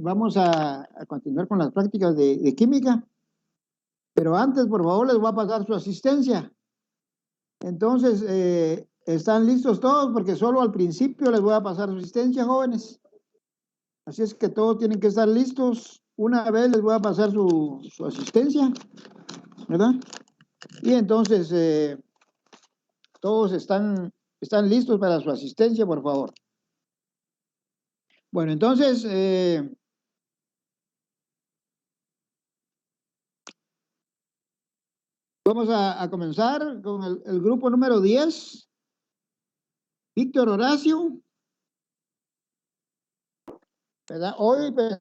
vamos a continuar con las prácticas de química, pero antes, por favor, les voy a pasar su asistencia. Entonces, ¿están listos todos? Porque solo al principio les voy a pasar su asistencia, jóvenes. Así es que todos tienen que estar listos. Una vez les voy a pasar su asistencia, ¿verdad? Y entonces, todos están listos para su asistencia, por favor. Bueno, entonces, vamos a comenzar con el grupo número 10. Víctor Horacio, ¿verdad? Hoy, pues,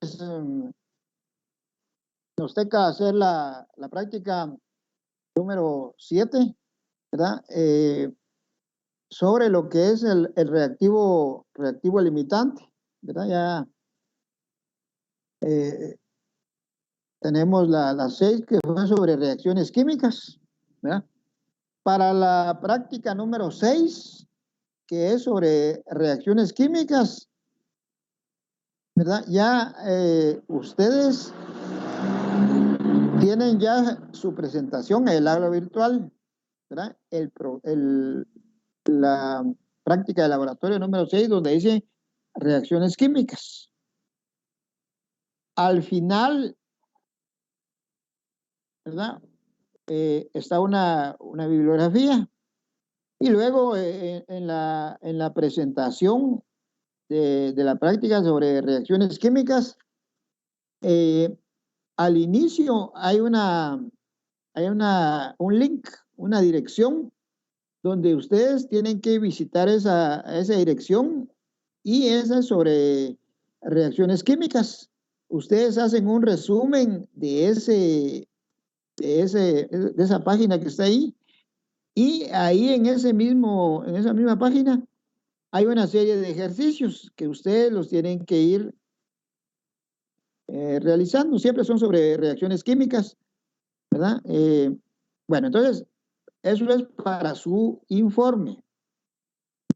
nos toca hacer la práctica número 7, ¿verdad? Sobre lo que es el reactivo limitante, ¿verdad? Ya tenemos la 6 que fue sobre reacciones químicas, ¿verdad? Para la práctica número 6, que es sobre reacciones químicas, ¿verdad? Ya ustedes tienen ya su presentación en el aula virtual, ¿verdad? La práctica de laboratorio número 6, donde dice reacciones químicas. Al final, ¿verdad? Está una bibliografía. Y luego en la presentación de la práctica sobre reacciones químicas, al inicio hay un link, una dirección, donde ustedes tienen que visitar esa dirección, y esa es sobre reacciones químicas. Ustedes hacen un resumen de esa página que está ahí, y ahí en esa misma página hay una serie de ejercicios que ustedes los tienen que ir realizando. Siempre son sobre reacciones químicas, ¿verdad? Bueno, entonces, eso es para su informe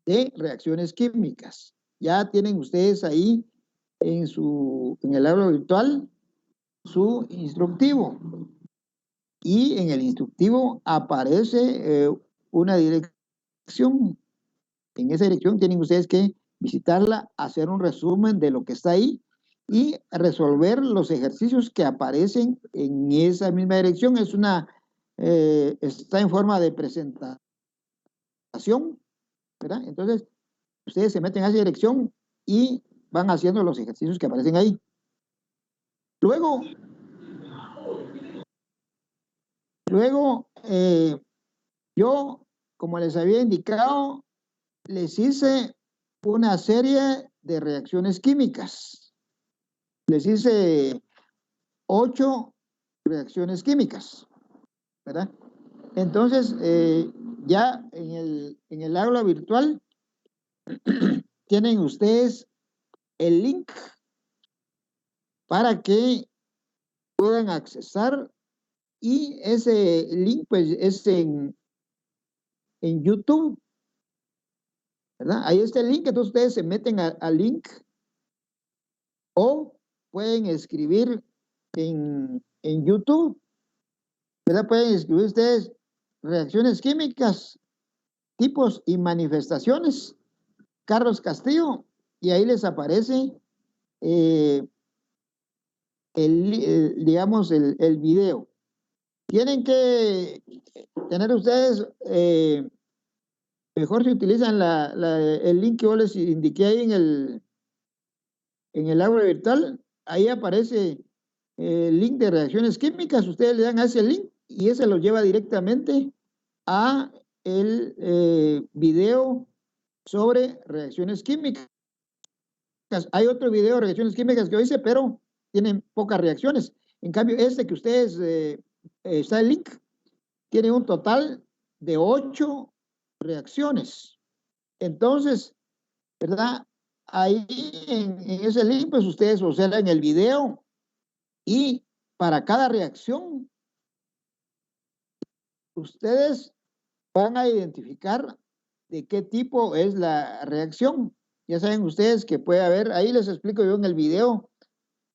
de reacciones químicas. Ya tienen ustedes ahí en el aula virtual su instructivo, y en el instructivo aparece una dirección. En esa dirección tienen ustedes que visitarla, hacer un resumen de lo que está ahí y resolver los ejercicios que aparecen en esa misma dirección. Está en forma de presentación, ¿verdad? Entonces, ustedes se meten a esa dirección y van haciendo los ejercicios que aparecen ahí. Luego, yo, como les había indicado, les hice una serie de reacciones químicas. Les hice 8 reacciones químicas, ¿verdad? Entonces, ya en el aula virtual tienen ustedes el link para que puedan accesar, y ese link pues es en YouTube, ¿verdad? Ahí está el link. Entonces ustedes se meten al link, o pueden escribir en YouTube, ¿verdad? Pueden escribir ustedes reacciones químicas, tipos y manifestaciones, Carlos Castillo, y ahí les aparece digamos, el video. Tienen que tener ustedes, mejor si utilizan el link que yo les indiqué ahí en el aula virtual. Ahí aparece el link de reacciones químicas. Ustedes le dan a ese link y ese los lleva directamente a el video sobre reacciones químicas. Hay otro video de reacciones químicas que yo hice, pero tienen pocas reacciones. En cambio, este que ustedes, está el link, tiene un total de 8 reacciones. Entonces, ¿verdad? Ahí en ese link, pues ustedes observan el video, y para cada reacción, ustedes van a identificar de qué tipo es la reacción. Ya saben ustedes que puede haber, ahí les explico yo en el video,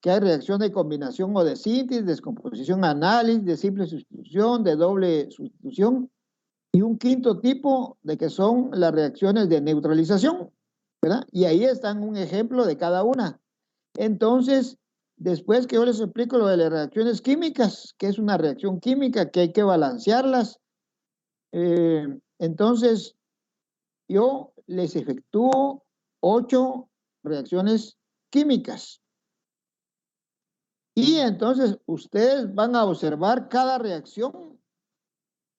que hay reacción de combinación o de síntesis, descomposición, análisis, de simple sustitución, de doble sustitución, y un quinto tipo de que son las reacciones de neutralización, ¿verdad? Y ahí están un ejemplo de cada una. Entonces, después que yo les explico lo de las reacciones químicas, que es una reacción química, que hay que balancearlas, entonces yo les efectúo 8 reacciones químicas. Y entonces ustedes van a observar cada reacción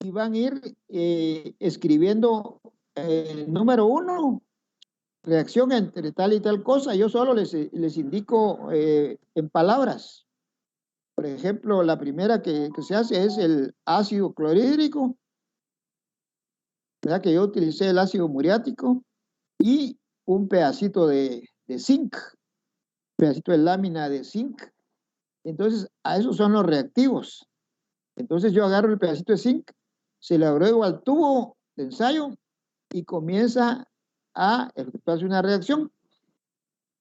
y van a ir escribiendo número 1, reacción entre tal y tal cosa. Yo solo les indico en palabras. Por ejemplo, la primera que se hace es el ácido clorhídrico, ¿verdad? Que yo utilicé el ácido muriático y un pedacito de zinc, pedacito de lámina de zinc. Entonces, a esos son los reactivos. Entonces yo agarro el pedacito de zinc, se lo agrego al tubo de ensayo y comienza a efectuarse una reacción.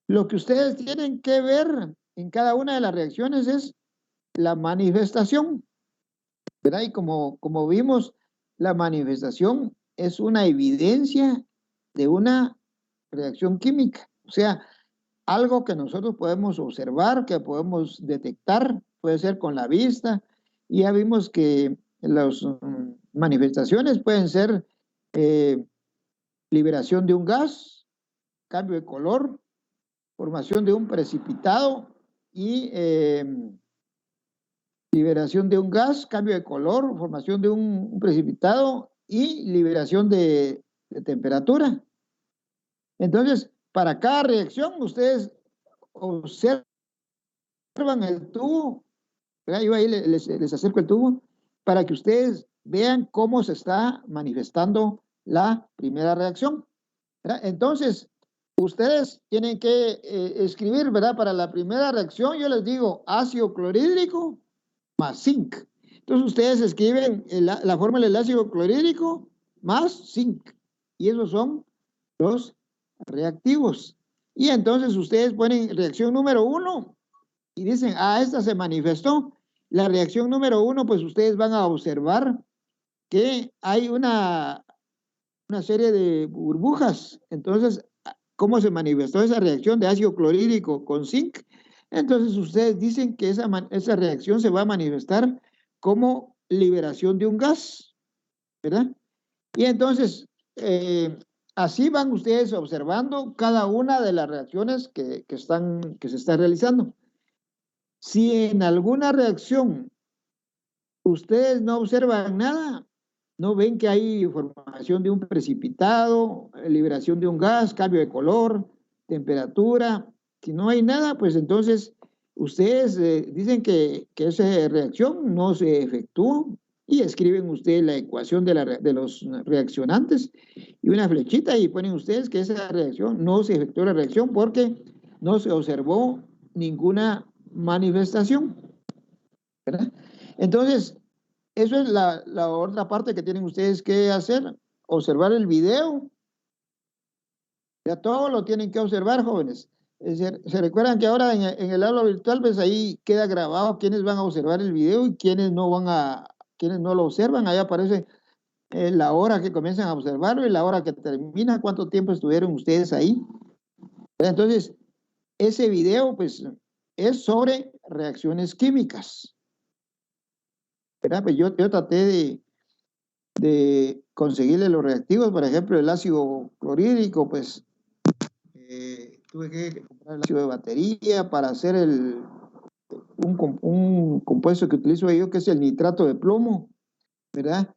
Lo que ustedes tienen que ver en cada una de las reacciones es la manifestación, ¿verdad? Y como vimos, la manifestación es una evidencia de una reacción química. O sea, algo que nosotros podemos observar, que podemos detectar, puede ser con la vista. Y ya vimos que las manifestaciones pueden ser liberación de un gas, cambio de color, formación de un precipitado y liberación de un gas, cambio de color, formación de un precipitado y liberación de temperatura. Entonces, para cada reacción, ustedes observan el tubo, ¿verdad? Yo ahí les acerco el tubo para que ustedes vean cómo se está manifestando la primera reacción, ¿verdad? Entonces, ustedes tienen que escribir, ¿verdad? Para la primera reacción, yo les digo ácido clorhídrico más zinc. Entonces, ustedes escriben la fórmula del ácido clorhídrico más zinc. Y esos son los reactivos. Y entonces ustedes ponen reacción número 1 y dicen, esta se manifestó. La reacción número 1, pues ustedes van a observar que hay una serie de burbujas. Entonces, ¿cómo se manifestó esa reacción de ácido clorhídrico con zinc? Entonces, ustedes dicen que esa reacción se va a manifestar como liberación de un gas, ¿verdad? Y entonces, así van ustedes observando cada una de las reacciones que se están realizando. Si en alguna reacción ustedes no observan nada, no ven que hay formación de un precipitado, liberación de un gas, cambio de color, temperatura, si no hay nada, pues entonces ustedes dicen que esa reacción no se efectuó y escriben ustedes la ecuación de los reaccionantes y una flechita y ponen ustedes que esa reacción no se efectuó la reacción porque no se observó ninguna manifestación, ¿verdad? Entonces, eso es la otra parte que tienen ustedes que hacer, observar el video. Ya todo lo tienen que observar, jóvenes. Se recuerdan que ahora en el aula virtual, pues ahí queda grabado quiénes van a observar el video y quiénes no lo observan. Ahí aparece la hora que comienzan a observarlo y la hora que termina, cuánto tiempo estuvieron ustedes ahí. Entonces, ese video, pues, es sobre reacciones químicas. ¿Verdad? Pues yo traté de conseguirle los reactivos, por ejemplo, el ácido clorhídrico, pues tuve que comprar el ácido de batería para hacer un compuesto que utilizo yo, que es el nitrato de plomo, ¿verdad?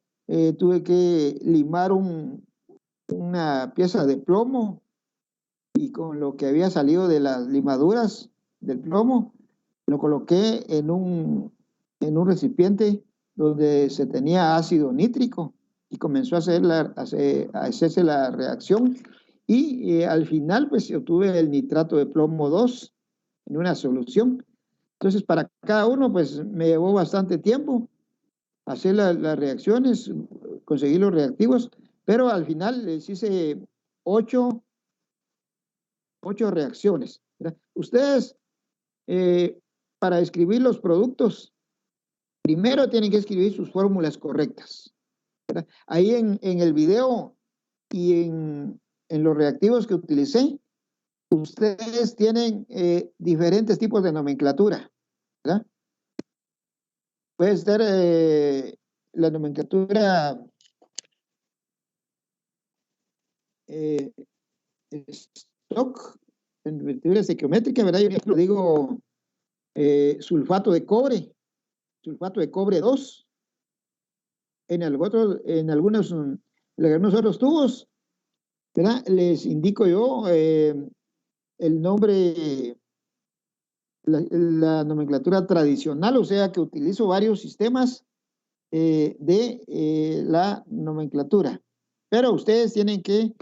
Tuve que limar una pieza de plomo y con lo que había salido de las limaduras del plomo, lo coloqué en un recipiente donde se tenía ácido nítrico y comenzó a hacerse la reacción y al final pues obtuve el nitrato de plomo 2 en una solución. Entonces para cada uno pues me llevó bastante tiempo hacer las reacciones, conseguir los reactivos, pero al final les hice 8 reacciones, ¿verdad? Ustedes para escribir los productos, primero tienen que escribir sus fórmulas correctas, ¿verdad? Ahí en el video y en los reactivos que utilicé, ustedes tienen diferentes tipos de nomenclatura, ¿verdad? Puede ser la nomenclatura stock, en nomenclatura estequiométrica, ¿verdad? Yo ejemplo digo sulfato de cobre 2. En algunos otros tubos, ¿verdad? Les indico yo el nombre, la nomenclatura tradicional, o sea que utilizo varios sistemas de la nomenclatura. Pero ustedes tienen que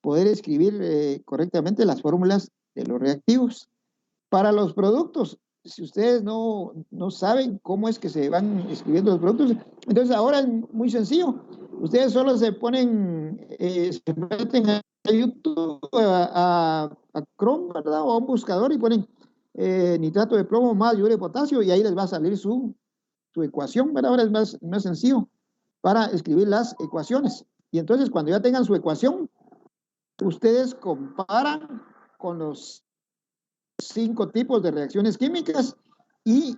poder escribir correctamente las fórmulas de los reactivos. Para los productos, si ustedes no saben cómo es que se van escribiendo los productos, entonces ahora es muy sencillo. Ustedes solo se ponen, se meten a YouTube, a Chrome, ¿verdad? O a un buscador y ponen nitrato de plomo más iodo de potasio y ahí les va a salir su ecuación, ¿verdad? Ahora es más sencillo para escribir las ecuaciones. Y entonces cuando ya tengan su ecuación, ustedes comparan con los 5 tipos de reacciones químicas y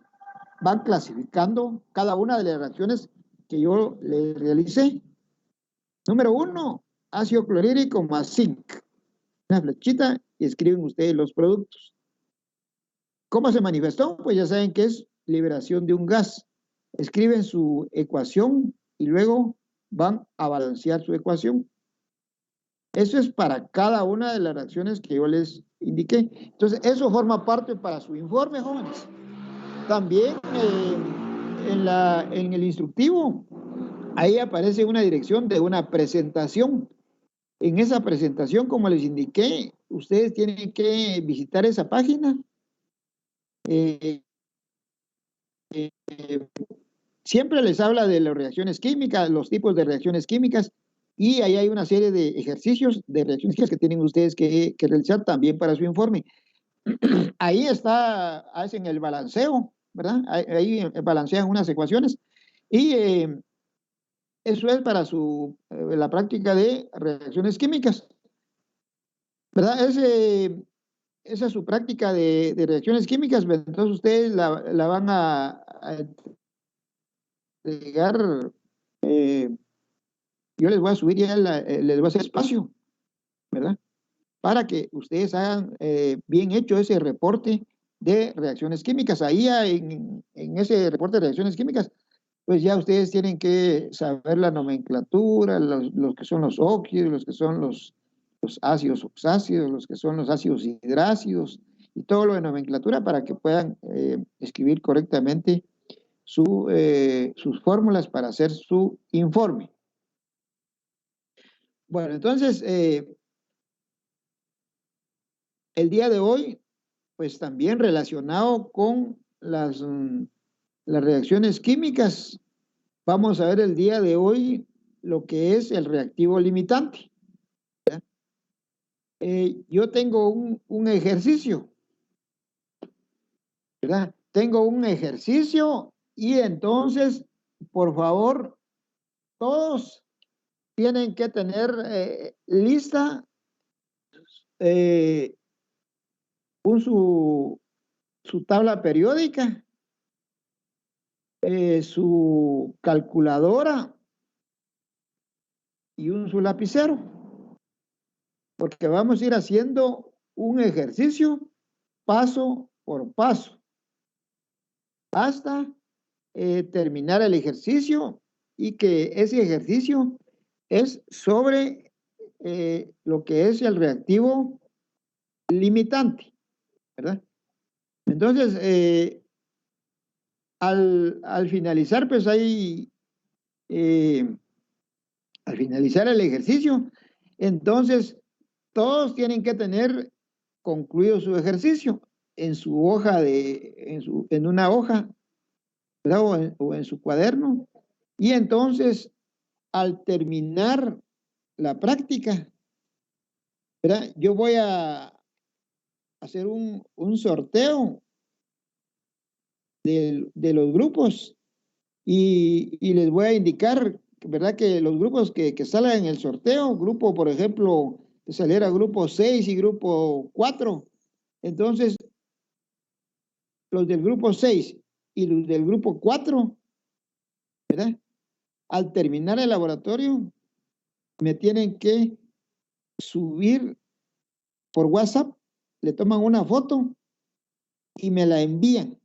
van clasificando cada una de las reacciones que yo les realicé. Número 1, ácido clorhídrico más zinc. Una flechita y escriben ustedes los productos. ¿Cómo se manifestó? Pues ya saben que es liberación de un gas. Escriben su ecuación y luego van a balancear su ecuación. Eso es para cada una de las reacciones que yo les indiqué. Entonces, eso forma parte para su informe, jóvenes. También en el instructivo, ahí aparece una dirección de una presentación. En esa presentación, como les indiqué, ustedes tienen que visitar esa página. Siempre les habla de las reacciones químicas, los tipos de reacciones químicas, y ahí hay una serie de ejercicios de reacciones químicas que tienen ustedes que realizar también para su informe. Ahí hacen el balanceo, ¿verdad? Ahí balancean unas ecuaciones y eso es para la práctica de reacciones químicas, ¿verdad? Esa es su práctica de reacciones químicas, entonces ustedes la van a entregar, yo les voy a subir ya, les voy a hacer espacio, ¿verdad? Para que ustedes hagan bien hecho ese reporte de reacciones químicas. Ahí en ese reporte de reacciones químicas, pues ya ustedes tienen que saber la nomenclatura, los que son los óxidos, los que son los ácidos oxácidos, los que son los ácidos hidrácidos y todo lo de nomenclatura para que puedan escribir correctamente sus fórmulas para hacer su informe. Bueno, entonces, el día de hoy, pues también relacionado con las reacciones químicas, vamos a ver el día de hoy lo que es el reactivo limitante. Yo tengo un ejercicio, ¿verdad? Tengo un ejercicio y entonces, por favor, todos tienen que tener lista su tabla periódica, su calculadora y su lapicero, porque vamos a ir haciendo un ejercicio paso por paso hasta terminar el ejercicio y que ese ejercicio es sobre lo que es el reactivo limitante, ¿verdad? Entonces, al finalizar, pues ahí, al finalizar el ejercicio, entonces todos tienen que tener concluido su ejercicio en su hoja en una hoja, ¿verdad? O en su cuaderno. Y entonces, al terminar la práctica, ¿verdad? Yo voy a hacer un sorteo de los grupos y les voy a indicar, ¿verdad? Que los grupos que salgan en el sorteo, grupo, por ejemplo, que saliera grupo 6 y grupo 4, entonces los del grupo 6 y los del grupo 4, ¿verdad? Al terminar el laboratorio, me tienen que subir por WhatsApp, le toman una foto y me la envían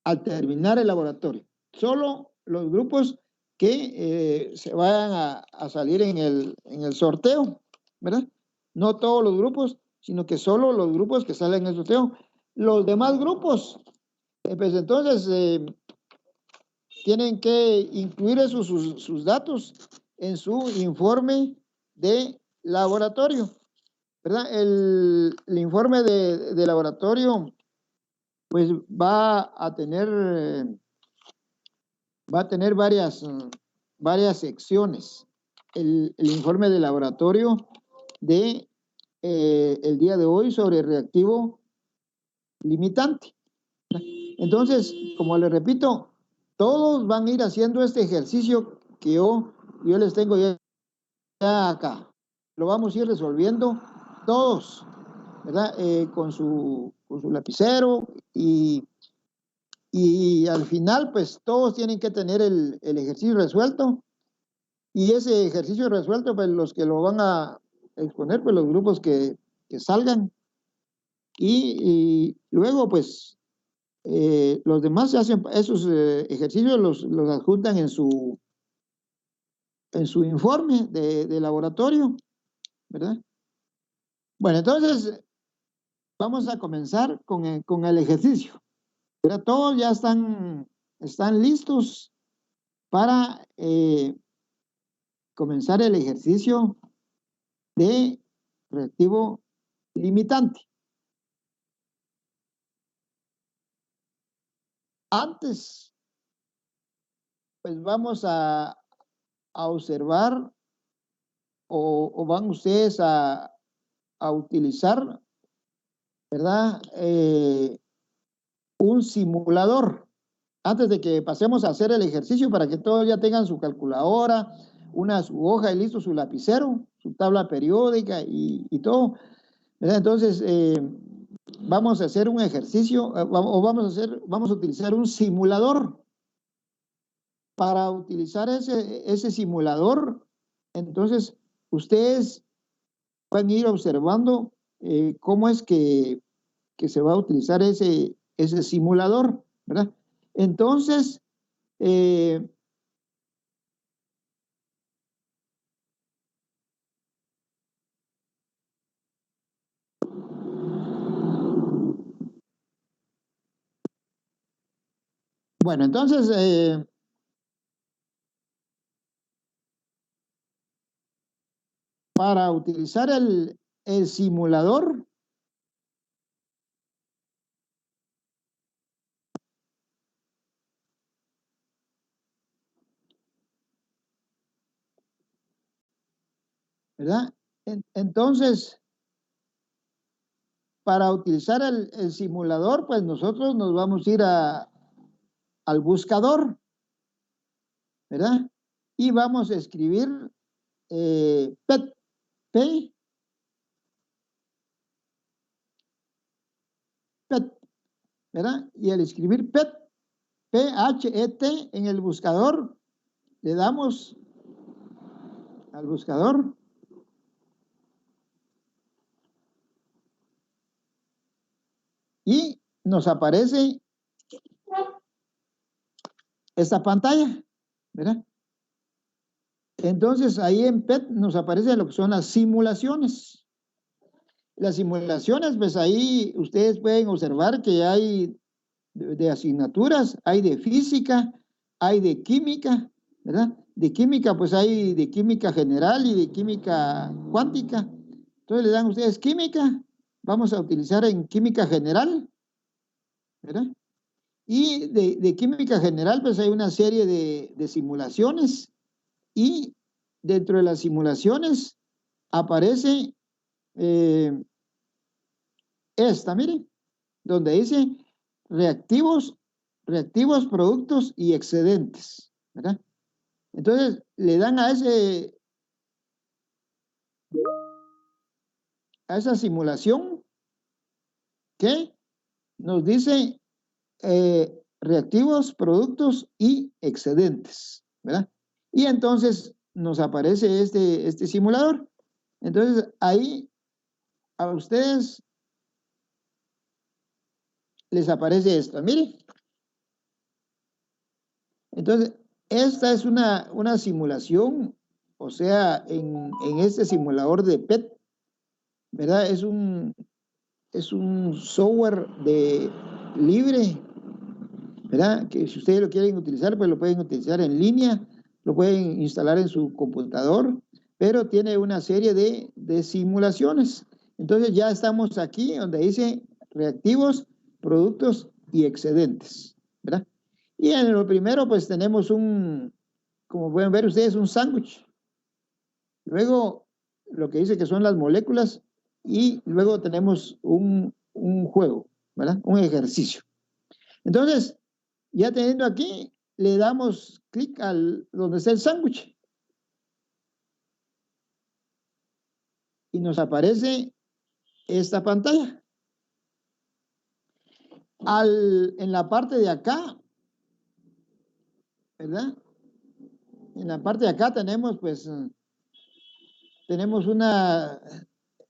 al terminar el laboratorio. Solo los grupos que se vayan a salir en el sorteo, ¿verdad? No todos los grupos, sino que solo los grupos que salen en el sorteo. Los demás grupos, pues entonces tienen que incluir sus datos en su informe de laboratorio, ¿verdad? El informe de laboratorio pues va a tener varias secciones. El informe de laboratorio de el día de hoy sobre reactivo limitante. Entonces, como les repito, todos van a ir haciendo este ejercicio que yo les tengo ya acá. Lo vamos a ir resolviendo todos, ¿verdad? Con su lapicero y al final, pues todos tienen que tener el ejercicio resuelto. Y ese ejercicio resuelto, pues los que lo van a exponer, pues los grupos que salgan. Y luego, pues, los demás se hacen esos ejercicios, los adjuntan en su informe de laboratorio, ¿verdad? Bueno, entonces, vamos a comenzar con el ejercicio. ¿Verdad? Todos ya están listos para comenzar el ejercicio de reactivo limitante. Antes, pues vamos a observar o van ustedes a utilizar, ¿verdad? Un simulador. Antes de que pasemos a hacer el ejercicio, para que todos ya tengan su calculadora, su hoja y listo, su lapicero, su tabla periódica y todo, ¿verdad? Entonces, vamos a hacer un ejercicio o vamos a utilizar un simulador. Para utilizar ese simulador, entonces ustedes van a ir observando cómo es que se va a utilizar ese simulador, ¿verdad? Entonces, bueno, entonces, para utilizar el simulador, ¿verdad? Entonces, para utilizar el simulador, pues nosotros nos vamos a ir al buscador, ¿verdad? Y vamos a escribir PET, ¿verdad? Y al escribir PET, P-H-E-T en el buscador, le damos al buscador y nos aparece esta pantalla, ¿verdad? Entonces ahí en PET nos aparece lo que son las simulaciones. Las simulaciones, pues ahí ustedes pueden observar que hay de asignaturas, hay de física, hay de química, ¿verdad? De química, pues hay de química general y de química cuántica. Entonces le dan ustedes química, vamos a utilizar en química general, ¿verdad? Y de química general, pues hay una serie de simulaciones y dentro de las simulaciones aparece esta, miren, donde dice reactivos reactivos, productos y excedentes, ¿verdad? Entonces, le dan a esa simulación que nos dice reactivos, productos y excedentes, ¿verdad? Y entonces nos aparece este simulador. Entonces, ahí a ustedes les aparece esto. Miren. Entonces, esta es una simulación, o sea, en este simulador de PET, ¿verdad? Es un software libre, ¿verdad? Que si ustedes lo quieren utilizar, pues lo pueden utilizar en línea, lo pueden instalar en su computador, pero tiene una serie de simulaciones. Entonces ya estamos aquí donde dice reactivos, productos y excedentes, ¿verdad? Y en lo primero, pues tenemos como pueden ver ustedes, un sándwich. Luego, lo que dice que son las moléculas, y luego tenemos un juego, ¿verdad? Un ejercicio. Entonces, ya teniendo aquí, le damos clic donde está el sándwich. Y nos aparece esta pantalla. En la parte de acá, ¿verdad? En la parte de acá tenemos, pues, tenemos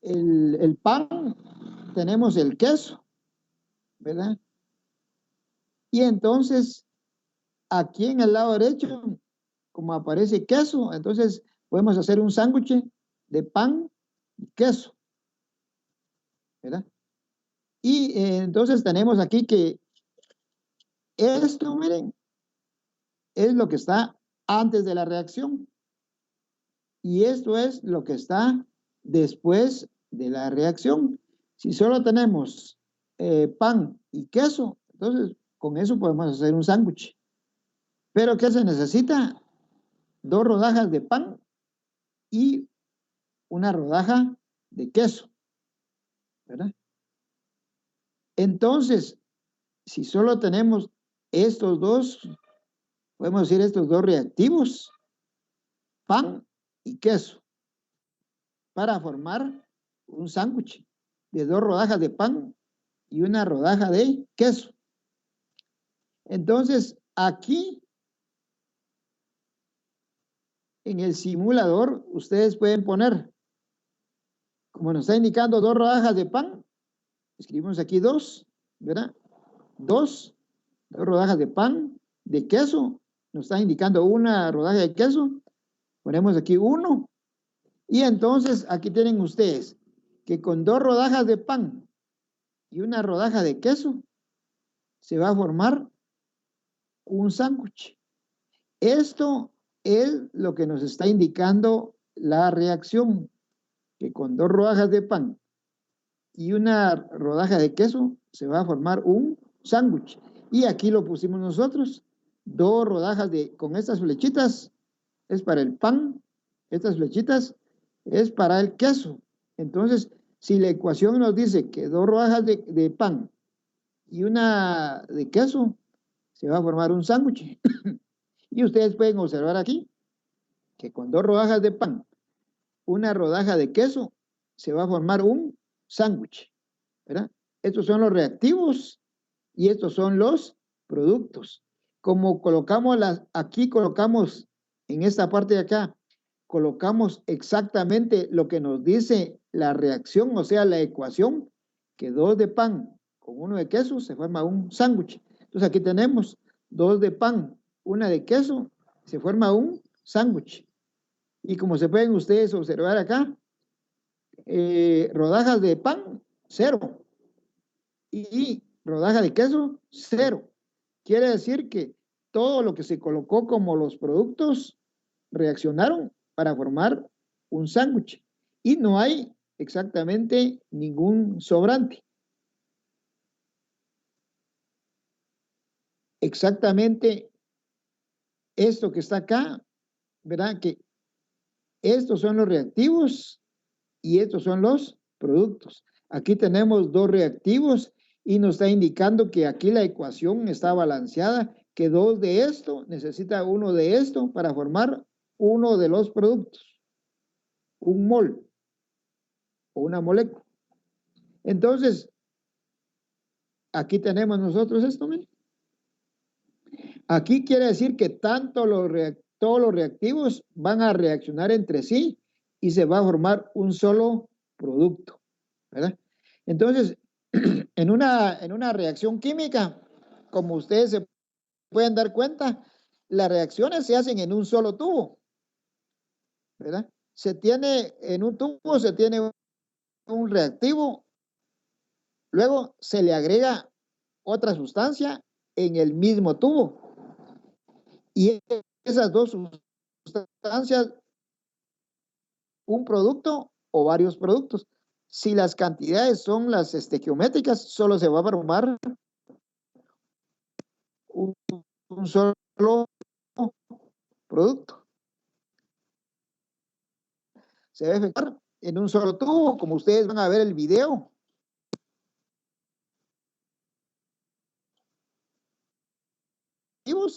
el pan, tenemos el queso, ¿verdad? Y entonces, aquí en el lado derecho, como aparece queso, entonces podemos hacer un sándwich de pan y queso, ¿verdad? Y entonces tenemos aquí que esto, miren, es lo que está antes de la reacción. Y esto es lo que está después de la reacción. Si solo tenemos pan y queso, entonces con eso podemos hacer un sándwich. Pero ¿qué se necesita? 2 rodajas de pan y una rodaja de queso, ¿verdad? Entonces, si solo tenemos estos dos, podemos decir estos dos reactivos, pan y queso, para formar un sándwich de 2 rodajas de pan y una rodaja de queso. Entonces, aquí en el simulador, ustedes pueden poner, como nos está indicando 2 rodajas de pan, escribimos aquí 2, ¿verdad? 2 rodajas de pan, de queso, nos está indicando una rodaja de queso, ponemos aquí 1, y entonces aquí tienen ustedes que con 2 rodajas de pan y una rodaja de queso se va a formar un sándwich. Esto es lo que nos está indicando la reacción, que con 2 rodajas de pan y una rodaja de queso se va a formar un sándwich. Y aquí lo pusimos nosotros, 2 rodajas con estas flechitas es para el pan, estas flechitas es para el queso. Entonces, si la ecuación nos dice que 2 rodajas de pan y una de queso, se va a formar un sándwich. Y ustedes pueden observar aquí que con 2 rodajas de pan, una rodaja de queso, se va a formar un sándwich, ¿verdad? Estos son los reactivos y estos son los productos. Como colocamos aquí colocamos en esta parte de acá, colocamos exactamente lo que nos dice la reacción, o sea, la ecuación, que 2 de pan con 1 de queso se forma un sándwich. Entonces aquí tenemos 2 de pan, 1 de queso, se forma un sándwich. Y como se pueden ustedes observar acá, rodajas de pan, 0. Y rodaja de queso, 0. Quiere decir que todo lo que se colocó como los productos reaccionaron para formar un sándwich. Y no hay exactamente ningún sobrante. Exactamente esto que está acá, ¿verdad? Que estos son los reactivos y estos son los productos. Aquí tenemos 2 reactivos y nos está indicando que aquí la ecuación está balanceada, que 2 de esto necesita 1 de esto para formar uno de los productos, un mol o una molécula. Entonces, aquí tenemos nosotros esto, ¿ven? Aquí quiere decir que todos los reactivos van a reaccionar entre sí y se va a formar un solo producto, ¿verdad? Entonces, en una reacción química, como ustedes se pueden dar cuenta, las reacciones se hacen en un solo tubo, ¿verdad? En un tubo se tiene un reactivo, luego se le agrega otra sustancia en el mismo tubo. Y esas dos sustancias, un producto o varios productos. Si las cantidades son las geométricas, solo se va a formar un solo producto. Se va a efectuar en un solo tubo, como ustedes van a ver el video.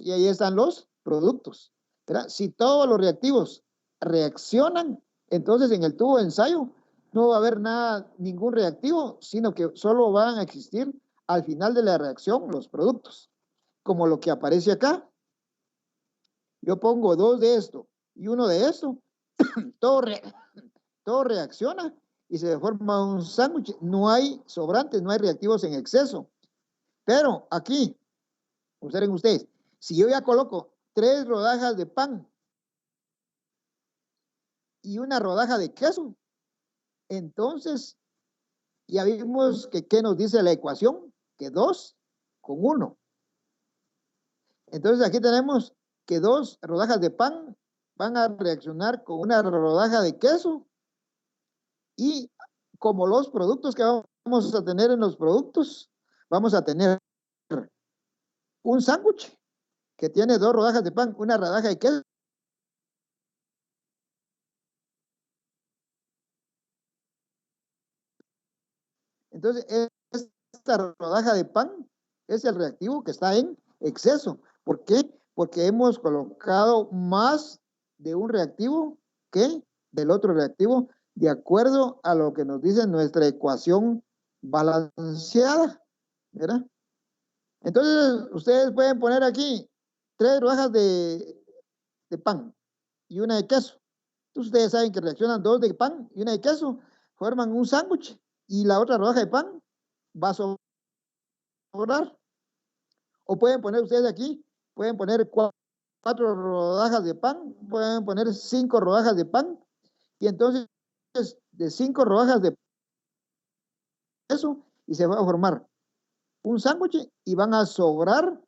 Y ahí están los productos, ¿verdad? Si todos los reactivos reaccionan, entonces en el tubo de ensayo no va a haber nada, ningún reactivo, sino que solo van a existir al final de la reacción los productos, como lo que aparece acá. Yo pongo 2 de esto y 1 de esto, todo, todo reacciona y se forma un sándwich. No hay sobrantes, no hay reactivos en exceso. Pero aquí, observen ustedes, si yo ya coloco 3 rodajas de pan y una rodaja de queso, entonces ya vimos que ¿qué nos dice la ecuación? Que 2 con 1. Entonces aquí tenemos que 2 rodajas de pan van a reaccionar con una rodaja de queso y como los productos que vamos a tener en los productos, vamos a tener un sándwich que tiene 2 rodajas de pan, una rodaja de queso. Entonces, esta rodaja de pan es el reactivo que está en exceso. ¿Por qué? Porque hemos colocado más de un reactivo que del otro reactivo, de acuerdo a lo que nos dice nuestra ecuación balanceada, ¿verdad? Entonces, ustedes pueden poner aquí 3 rodajas de pan y una de queso. Entonces, ustedes saben que reaccionan 2 de pan y una de queso, forman un sándwich y la otra rodaja de pan va a sobrar. O pueden poner ustedes aquí, pueden poner 4 rodajas de pan, pueden poner 5 rodajas de pan y entonces de 5 rodajas de queso y se va a formar un sándwich y van a sobrar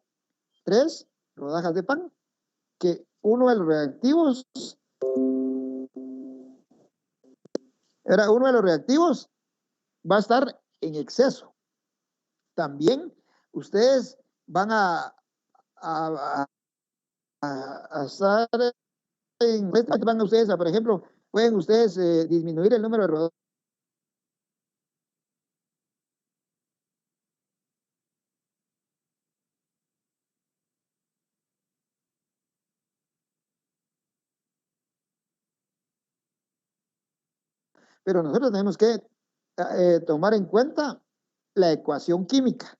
3 rodajas de pan, que uno de los reactivos va a estar en exceso. También ustedes van a, a estar van ustedes a, por ejemplo, pueden ustedes disminuir el número de rodajas. Pero nosotros tenemos que tomar en cuenta la ecuación química.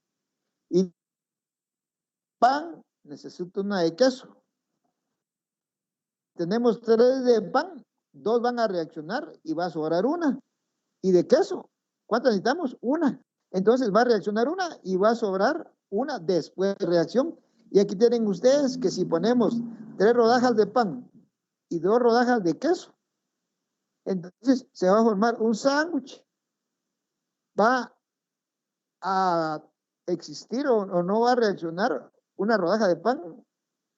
Y pan necesita una de queso. Tenemos 3 de pan, 2 van a reaccionar y va a sobrar una. Y de queso, ¿cuántas necesitamos? Una. Entonces va a reaccionar una y va a sobrar una después de reacción. Y aquí tienen ustedes que si ponemos 3 rodajas de pan y 2 rodajas de queso, entonces se va a formar un sándwich. Va a existir o no va a reaccionar una rodaja de pan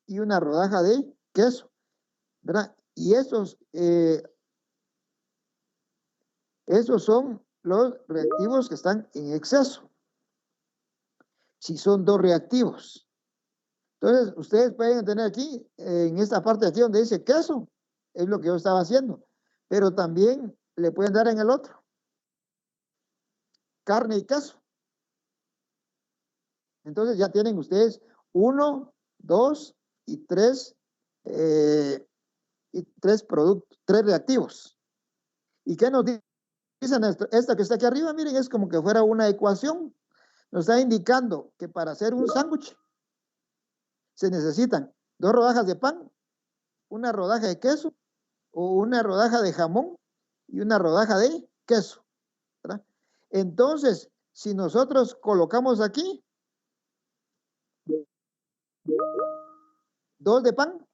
y una rodaja de queso, ¿verdad? Y esos son los reactivos que están en exceso. Si son 2 reactivos. Entonces, ustedes pueden tener aquí, en esta parte de aquí donde dice queso, es lo que yo estaba haciendo. Pero también le pueden dar en el otro, carne y queso. Entonces ya tienen ustedes 1, 2 y 3 productos, 3 reactivos. ¿Y qué nos dicen esto? Esta que está aquí arriba, miren, es como que fuera una ecuación. Nos está indicando que para hacer un sándwich se necesitan 2 rodajas de pan, una rodaja de queso o una rodaja de jamón y una rodaja de queso, ¿verdad? Entonces, si nosotros colocamos aquí 2 de pan,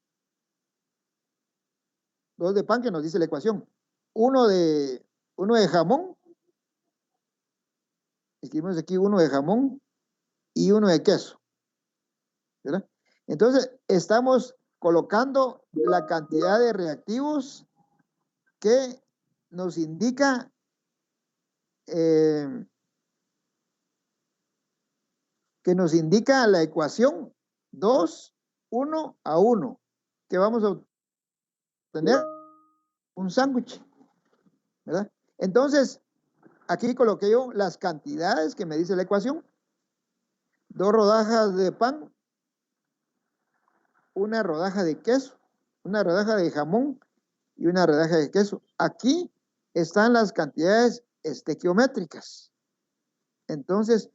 2 de pan que nos dice la ecuación, uno de jamón, escribimos aquí uno de jamón y uno de queso, ¿verdad? Entonces, estamos colocando la cantidad de reactivos que nos indica la ecuación 2, 1 a 1, que vamos a obtener un sándwich, ¿verdad? Entonces, aquí coloqué yo las cantidades que me dice la ecuación. 2 rodajas de pan, una rodaja de queso, una rodaja de jamón y una rodaja de queso. Aquí están las cantidades estequiométricas. Entonces,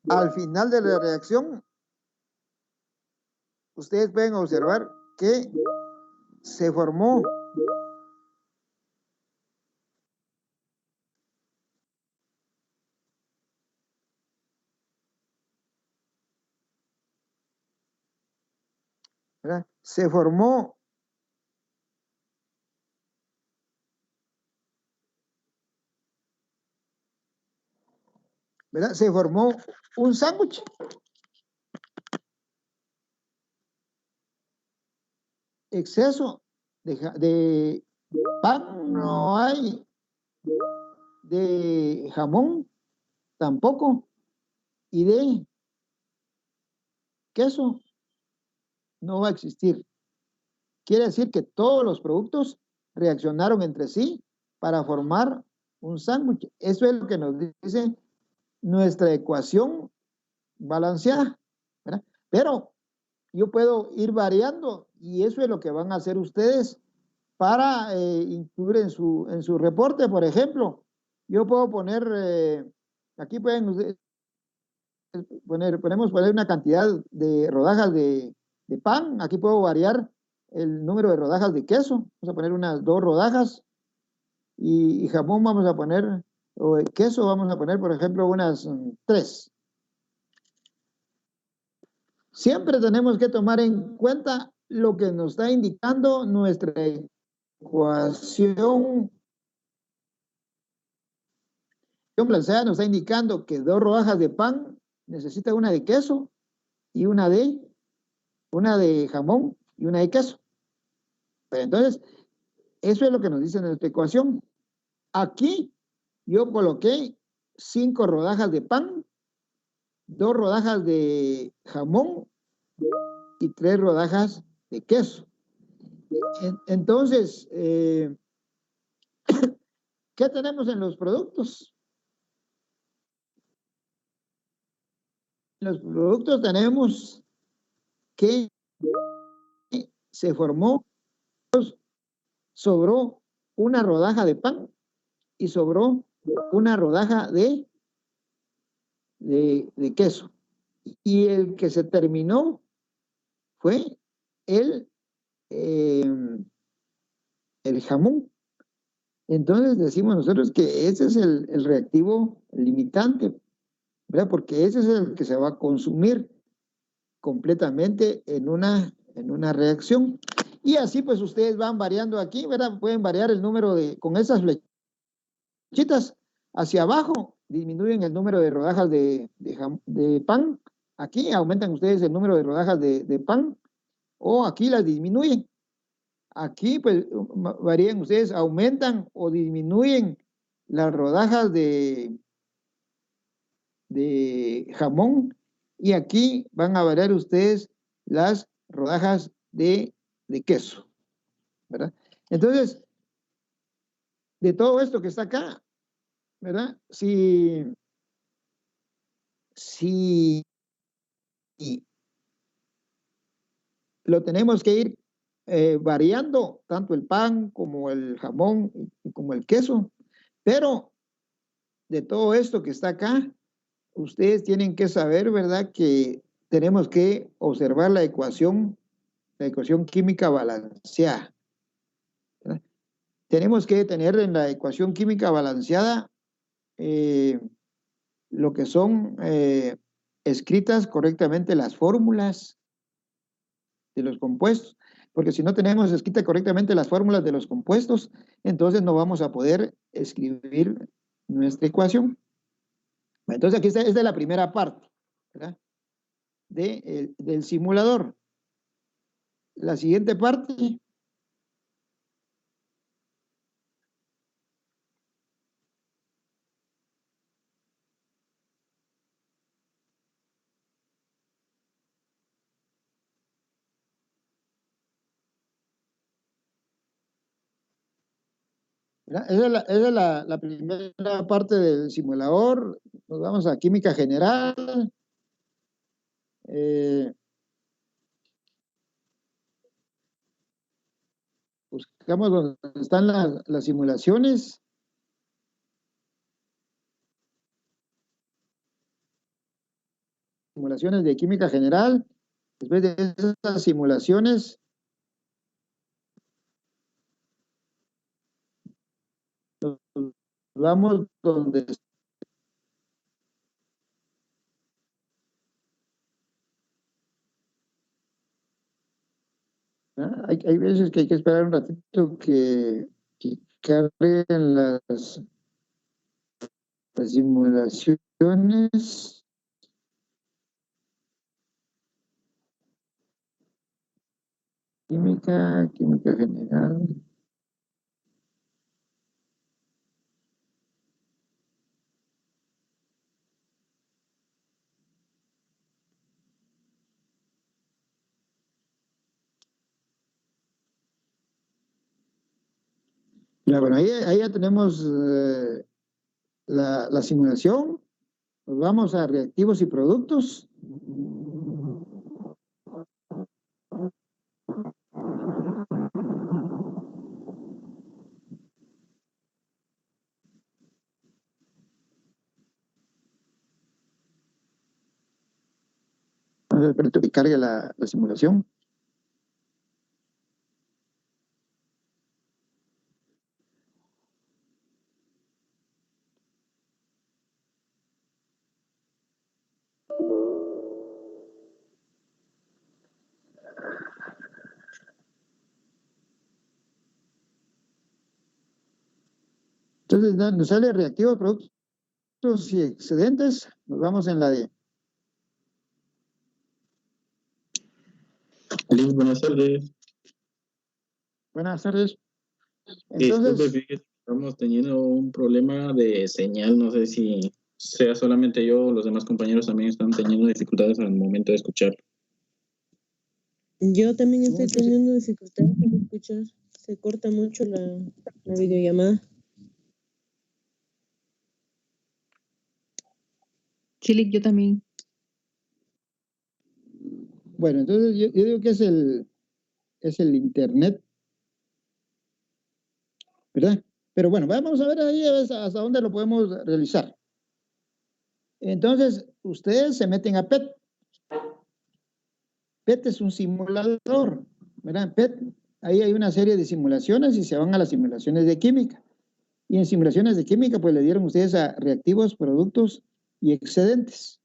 al final de la reacción, ustedes pueden observar que se formó ¿verdad? Se formó ¿verdad? Se formó un sándwich. Exceso de pan no hay, de jamón tampoco, y de queso no va a existir. Quiere decir que todos los productos reaccionaron entre sí para formar un sándwich. Eso es lo que nos dice nuestra ecuación balanceada, ¿verdad? Pero yo puedo ir variando y eso es lo que van a hacer ustedes para incluir en su reporte. Por ejemplo, yo puedo poner, aquí pueden podemos poner una cantidad de rodajas de pan, aquí puedo variar el número de rodajas de queso, vamos a poner unas 2 rodajas y jamón vamos a poner, o queso vamos a poner, por ejemplo, unas 3. Siempre tenemos que tomar en cuenta lo que nos está indicando nuestra ecuación balanceada. Nos está indicando que 2 rodajas de pan necesita una de queso y una de jamón y una de queso. Pero entonces, eso es lo que nos dice nuestra ecuación. Aquí yo coloqué 5 rodajas de pan, 2 rodajas de jamón y 3 rodajas de queso. Entonces, ¿qué tenemos en los productos? En los productos tenemos que se formó, sobró una rodaja de pan y sobró una rodaja de queso. Y el que se terminó fue el, eh, el jamón. Entonces decimos nosotros que ese es el reactivo limitante, ¿verdad? Porque ese es el que se va a consumir completamente en una reacción. Y así pues ustedes van variando aquí, ¿verdad? Pueden variar el número con esas flechitas hacia abajo, disminuyen el número de rodajas de pan. Aquí aumentan ustedes el número de rodajas de pan o aquí las disminuyen. Aquí pues varían ustedes, aumentan o disminuyen las rodajas de jamón y aquí van a variar ustedes las rodajas de queso, ¿verdad? Entonces, de todo esto que está acá, ¿verdad? Si lo tenemos que ir variando, tanto el pan como el jamón y como el queso. Pero de todo esto que está acá, ustedes tienen que saber, ¿verdad?, que tenemos que observar la ecuación química balanceada, ¿verdad? Tenemos que tener en la ecuación química balanceada lo que son escritas correctamente las fórmulas de los compuestos, porque si no tenemos escritas correctamente las fórmulas de los compuestos, entonces no vamos a poder escribir nuestra ecuación. Entonces aquí está, esta es la primera parte, ¿verdad?, del simulador. La siguiente parte ¿verdad? Esa es la primera parte del simulador. Nos vamos a química general. Buscamos donde están las simulaciones. Simulaciones de química general. Después de esas simulaciones, nos vamos donde hay veces que hay que esperar un ratito que carguen las simulaciones. Química general. Ya, bueno, ahí ya tenemos la simulación. Nos vamos a reactivos y productos. Vamos a esperar que cargue la simulación. Entonces nos sale reactivos, productos y excedentes. Nos vamos en la de... Liz, buenas tardes. Buenas tardes. Disculpe, Entonces, fíjese, estamos teniendo un problema de señal. No sé si sea solamente yo o los demás compañeros también están teniendo dificultades al momento de escuchar. Yo también estoy teniendo dificultades para escuchar. Se corta mucho la videollamada. Sí, yo también. bueno, entonces yo digo que es el internet, ¿verdad? Pero bueno, vamos a ver ahí hasta dónde lo podemos realizar. Entonces, ustedes se meten a PET. PET es un simulador, ¿verdad? PET, ahí hay una serie de simulaciones y se van a las simulaciones de química. Y en simulaciones de química, pues le dieron ustedes a reactivos, productos y excedentes.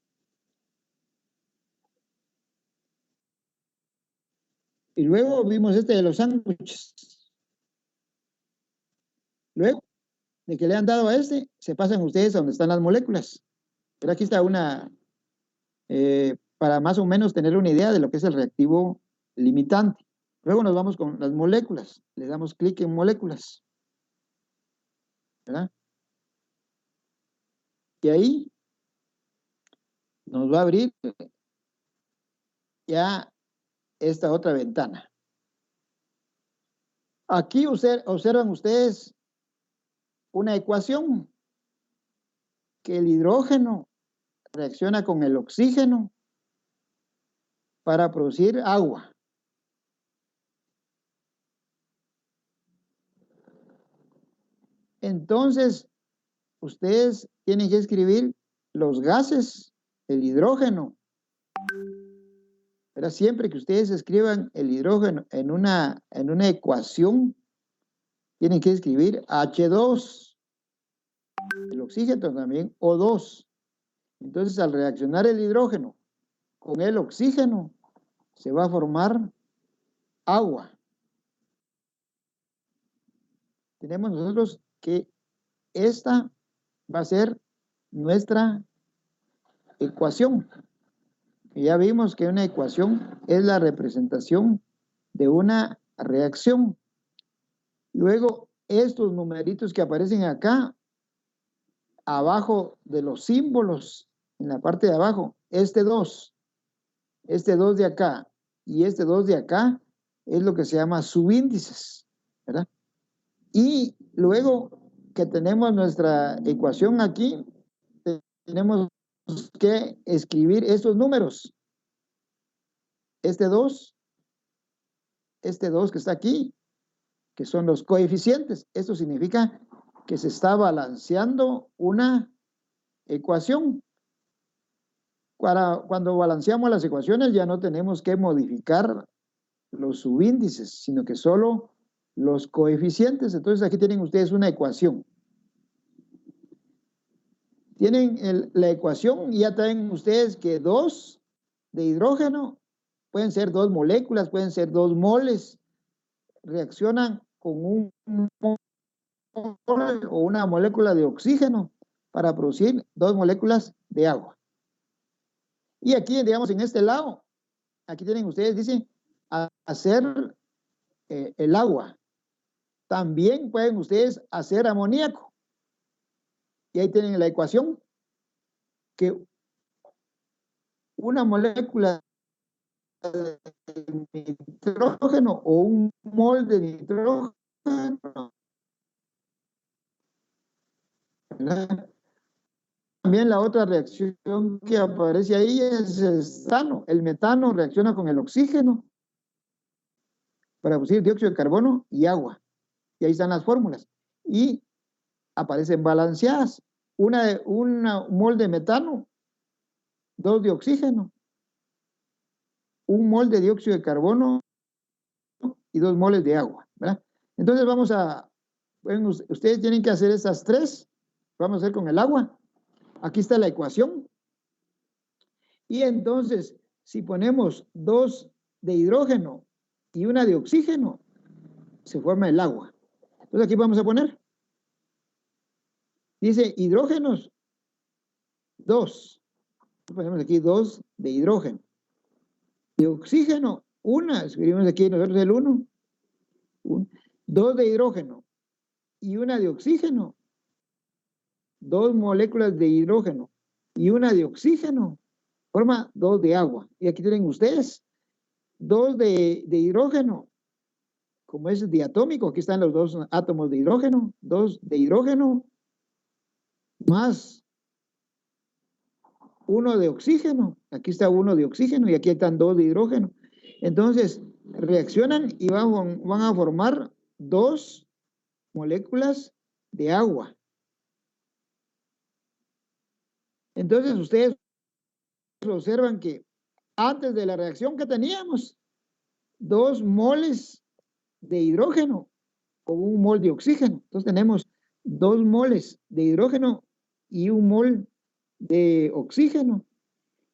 Y luego vimos este de los sándwiches. Luego de que le han dado a este, se pasan ustedes a donde están las moléculas. Pero aquí está una, para más o menos tener una idea de lo que es el reactivo limitante. Luego nos vamos con las moléculas. Le damos clic en moléculas, ¿verdad? Y ahí nos va a abrir ya esta otra ventana. Aquí observan ustedes una ecuación que el hidrógeno reacciona con el oxígeno para producir agua. Entonces, ustedes tienen que escribir los gases, el hidrógeno. Pero siempre que ustedes escriban el hidrógeno en una ecuación, tienen que escribir H2. El oxígeno también O2. Entonces, al reaccionar el hidrógeno con el oxígeno, se va a formar agua. Tenemos nosotros que esta va a ser nuestra ecuación. Y ya vimos que una ecuación es la representación de una reacción. Luego, estos numeritos que aparecen acá, abajo de los símbolos, en la parte de abajo, este 2 de acá y este 2 de acá, es lo que se llama subíndices, ¿verdad? Y luego que tenemos nuestra ecuación aquí, tenemos que escribir estos números. Este 2 que está aquí, que son los coeficientes. Esto significa que se está balanceando una ecuación. Cuando balanceamos las ecuaciones ya no tenemos que modificar los subíndices, sino que solo los coeficientes. Entonces aquí tienen ustedes una ecuación. Tienen la ecuación y ya tienen ustedes que 2 de hidrógeno pueden ser 2 moléculas, pueden ser 2 moles, reaccionan con un mol o una molécula de oxígeno para producir 2 moléculas de agua. Y aquí, digamos, en este lado, aquí tienen ustedes, dice, hacer el agua. También pueden ustedes hacer amoníaco. Y ahí tienen la ecuación, que una molécula de nitrógeno o un mol de nitrógeno, ¿verdad? También la otra reacción que aparece ahí es el metano. El metano reacciona con el oxígeno para producir dióxido de carbono y agua. Y ahí están las fórmulas. Y aparecen balanceadas. Un mol de metano, 2 de oxígeno, 1 mol de dióxido de carbono y 2 moles de agua, ¿verdad? Entonces bueno, ustedes tienen que hacer esas 3. Vamos a hacer con el agua. Aquí está la ecuación. Y entonces, si ponemos 2 de hidrógeno y 1 de oxígeno, se forma el agua. Entonces aquí vamos a poner. Dice hidrógenos 2. Ponemos aquí 2 de hidrógeno. De oxígeno, 1. Escribimos aquí nosotros el 1. 2 de hidrógeno y 1 de oxígeno. 2 moléculas de hidrógeno y 1 de oxígeno. Forma 2 de agua. Y aquí tienen ustedes 2 de hidrógeno. Como es diatómico, aquí están los 2 átomos de hidrógeno. 2 de hidrógeno más 1 de oxígeno. Aquí está 1 de oxígeno y aquí están 2 de hidrógeno. Entonces, reaccionan y van a formar 2 moléculas de agua. Entonces, ustedes observan que antes de la reacción que teníamos, 2 moles de hidrógeno con 1 mol de oxígeno. Entonces, tenemos 2 moles de hidrógeno y 1 mol de oxígeno.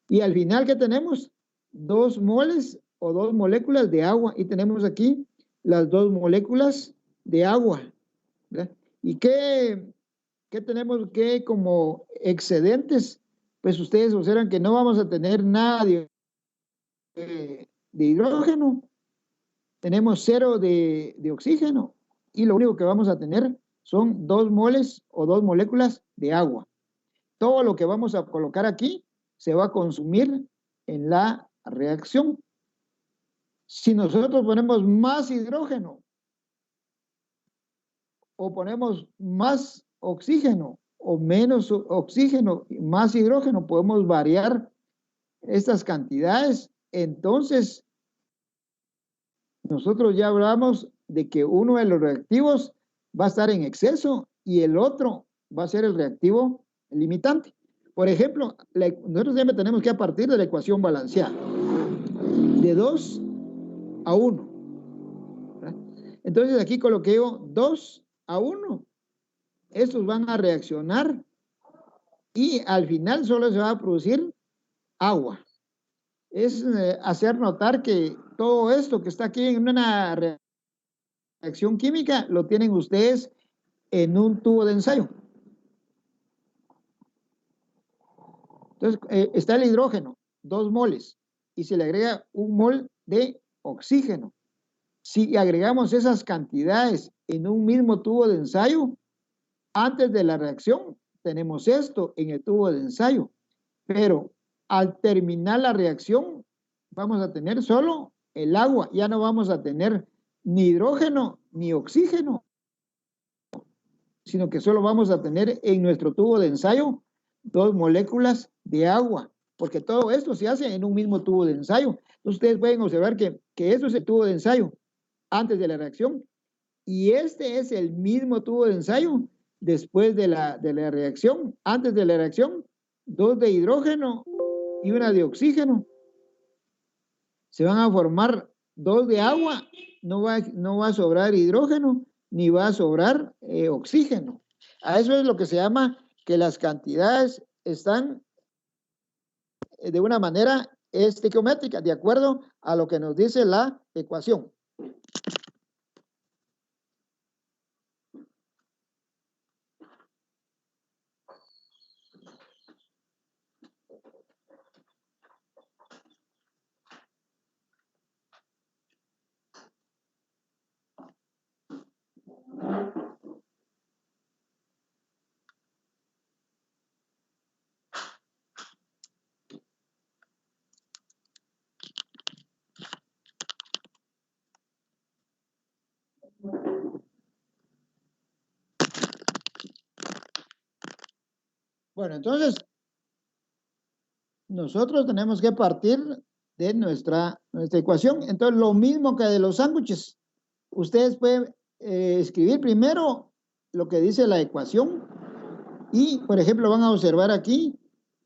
Y al final, ¿qué tenemos? 2 moles o 2 moléculas de agua. Y tenemos aquí las 2 moléculas de agua, ¿verdad? ¿Y qué tenemos que como excedentes? Pues ustedes observan que no vamos a tener nada de hidrógeno. Tenemos 0 de oxígeno. Y lo único que vamos a tener son 2 moles o 2 moléculas de agua. Todo lo que vamos a colocar aquí se va a consumir en la reacción. Si nosotros ponemos más hidrógeno o ponemos más oxígeno o menos oxígeno, más hidrógeno, podemos variar estas cantidades entonces nosotros ya hablamos de que uno de los reactivos va a estar en exceso y el otro va a ser el reactivo limitante. Por ejemplo, nosotros siempre tenemos que, a partir de la ecuación balanceada, de 2 a 1. ¿Verdad? Entonces aquí coloqué yo 2 a 1. Estos van a reaccionar y al final solo se va a producir agua. Es hacer notar que todo esto que está aquí en una reacción química lo tienen ustedes en un tubo de ensayo. Entonces, está el hidrógeno, 2 moles, y se le agrega 1 mol de oxígeno. Si agregamos esas cantidades en un mismo tubo de ensayo, antes de la reacción tenemos esto en el tubo de ensayo, pero al terminar la reacción vamos a tener solo el agua, ya no vamos a tener ni hidrógeno ni oxígeno, sino que solo vamos a tener en nuestro tubo de ensayo 2 moléculas de agua, porque todo esto se hace en un mismo tubo de ensayo. Entonces ustedes pueden observar que esto es el tubo de ensayo antes de la reacción, y este es el mismo tubo de ensayo después de la reacción. Antes de la reacción, 2 de hidrógeno y 1 de oxígeno. Se van a formar 2 de agua, no va a sobrar hidrógeno, ni va a sobrar oxígeno. A eso es lo que se llama que las cantidades están de una manera estequiométrica, de acuerdo a lo que nos dice la ecuación. Bueno, entonces, nosotros tenemos que partir de nuestra ecuación. Entonces, lo mismo que de los sándwiches. Ustedes pueden escribir primero lo que dice la ecuación y, por ejemplo, van a observar aquí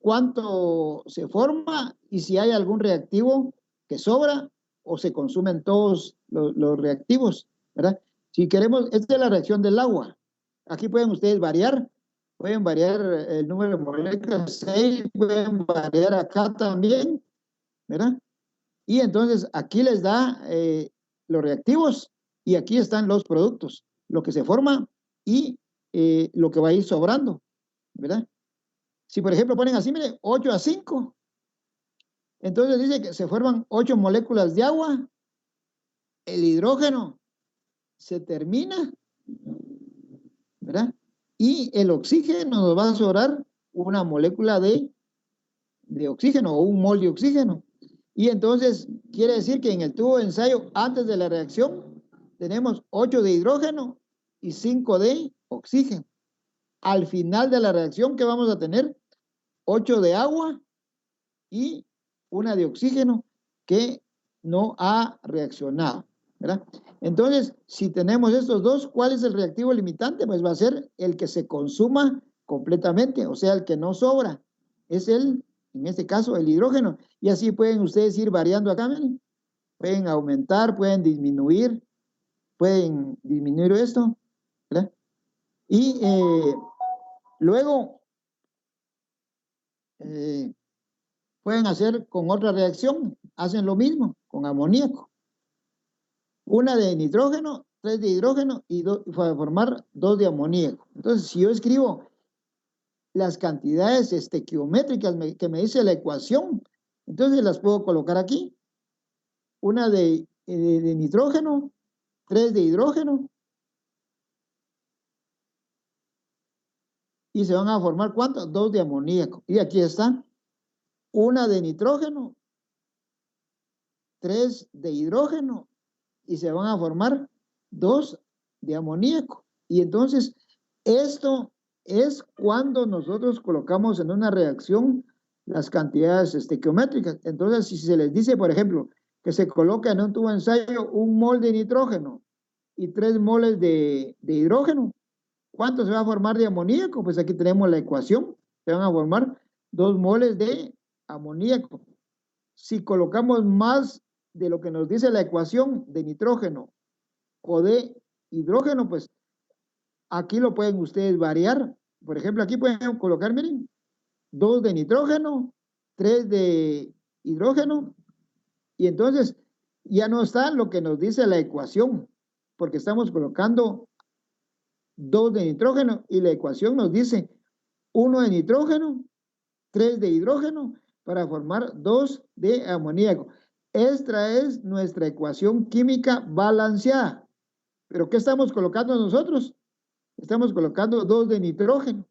cuánto se forma y si hay algún reactivo que sobra o se consumen todos los reactivos, ¿verdad? Si queremos, esta es la reacción del agua. Aquí pueden ustedes variar. Pueden variar el número de moléculas 6, pueden variar acá también, ¿verdad? Y entonces aquí les da los reactivos y aquí están los productos, lo que se forma y lo que va a ir sobrando, ¿verdad? Si por ejemplo ponen así, mire, 8 a 5, entonces dice que se forman 8 moléculas de agua, el hidrógeno se termina, ¿verdad? Y el oxígeno nos va a sobrar una molécula de oxígeno o 1 mol de oxígeno. Y entonces quiere decir que en el tubo de ensayo, antes de la reacción, tenemos 8 de hidrógeno y 5 de oxígeno. Al final de la reacción, ¿qué vamos a tener? 8 de agua y 1 de oxígeno que no ha reaccionado, ¿verdad? Entonces, si tenemos estos dos, ¿cuál es el reactivo limitante? Pues va a ser el que se consuma completamente, o sea, el que no sobra. Es en este caso, el hidrógeno. Y así pueden ustedes ir variando acá, ¿ven? Pueden aumentar, pueden disminuir esto, ¿verdad? Y luego pueden hacer con otra reacción, hacen lo mismo con amoníaco. 1 de nitrógeno, 3 de hidrógeno y para formar 2 de amoníaco. Entonces, si yo escribo las cantidades estequiométricas que me dice la ecuación, entonces las puedo colocar aquí. 1 de nitrógeno, 3 de hidrógeno. Y se van a formar, ¿cuánto? 2 de amoníaco. Y aquí está. 1 de nitrógeno, 3 de hidrógeno. Y se van a formar 2 de amoníaco. Y entonces, esto es cuando nosotros colocamos en una reacción las cantidades estequiométricas. Entonces, si se les dice, por ejemplo, que se coloca en un tubo de ensayo 1 mol de nitrógeno y 3 moles de hidrógeno, ¿cuánto se va a formar de amoníaco? Pues aquí tenemos la ecuación. Se van a formar 2 moles de amoníaco. Si colocamos más de lo que nos dice la ecuación de nitrógeno o de hidrógeno, pues aquí lo pueden ustedes variar. Por ejemplo, aquí pueden colocar, miren, 2 de nitrógeno, 3 de hidrógeno, y entonces ya no está lo que nos dice la ecuación, porque estamos colocando 2 de nitrógeno y la ecuación nos dice 1 de nitrógeno, 3 de hidrógeno para formar 2 de amoníaco. Esta es nuestra ecuación química balanceada. ¿Pero qué estamos colocando nosotros? Estamos colocando 2 de nitrógeno.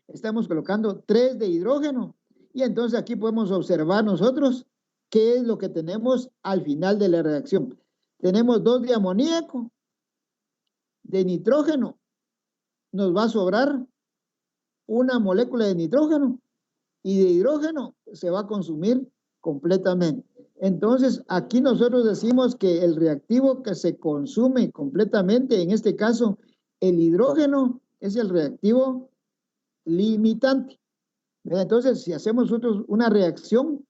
Estamos colocando 3 de hidrógeno. Y entonces aquí podemos observar nosotros qué es lo que tenemos al final de la reacción. Tenemos 2 de amoníaco, de nitrógeno. Nos va a sobrar una molécula de nitrógeno y de hidrógeno se va a consumir completamente. Entonces, aquí nosotros decimos que el reactivo que se consume completamente, en este caso, el hidrógeno, es el reactivo limitante. Entonces, si hacemos nosotros una reacción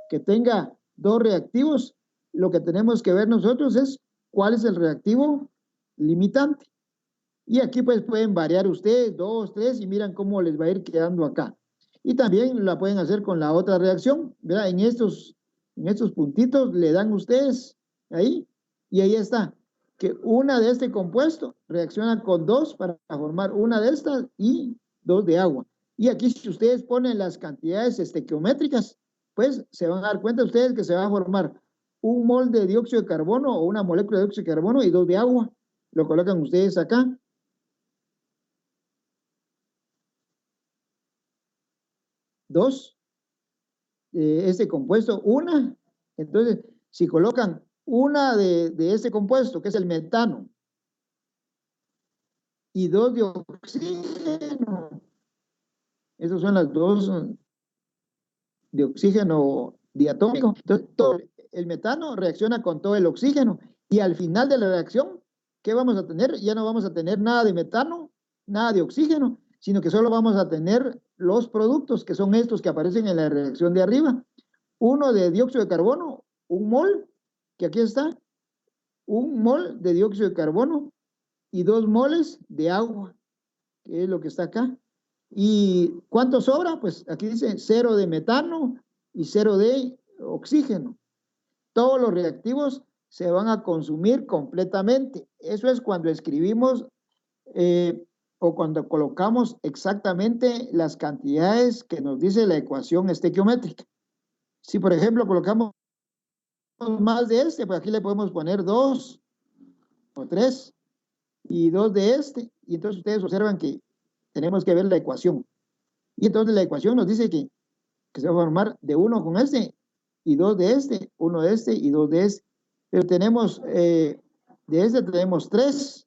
que tenga 2 reactivos, lo que tenemos que ver nosotros es cuál es el reactivo limitante. Y aquí pues pueden variar ustedes 2, 3 y miran cómo les va a ir quedando acá. Y también la pueden hacer con la otra reacción, ¿verdad? En estos puntitos le dan ustedes ahí, y ahí está, que una de este compuesto reacciona con 2 para formar una de estas y 2 de agua. Y aquí si ustedes ponen las cantidades estequiométricas, pues se van a dar cuenta ustedes que se va a formar 1 mol de dióxido de carbono o una molécula de dióxido de carbono y 2 de agua. Lo colocan ustedes acá. 2 este compuesto, una. Entonces, si colocan una de este compuesto, que es el metano, y 2 de oxígeno, esas son las 2 de oxígeno diatómico. Entonces, todo el metano reacciona con todo el oxígeno, y al final de la reacción, ¿qué vamos a tener? Ya no vamos a tener nada de metano, nada de oxígeno, sino que solo vamos a tener los productos, que son estos que aparecen en la reacción de arriba. 1 de dióxido de carbono, 1 mol, que aquí está, 1 mol de dióxido de carbono y 2 moles de agua, que es lo que está acá. ¿Y cuánto sobra? Pues aquí dice 0 de metano y 0 de oxígeno. Todos los reactivos se van a consumir completamente. Eso es cuando escribimos o cuando colocamos exactamente las cantidades que nos dice la ecuación estequiométrica. Si, por ejemplo, colocamos más de este, pues aquí le podemos poner 2 o 3 y 2 de este. Y entonces ustedes observan que tenemos que ver la ecuación. Y entonces la ecuación nos dice que se va a formar de 1 con este y 2 de este, 1 de este y 2 de este. Pero tenemos, de este tenemos 3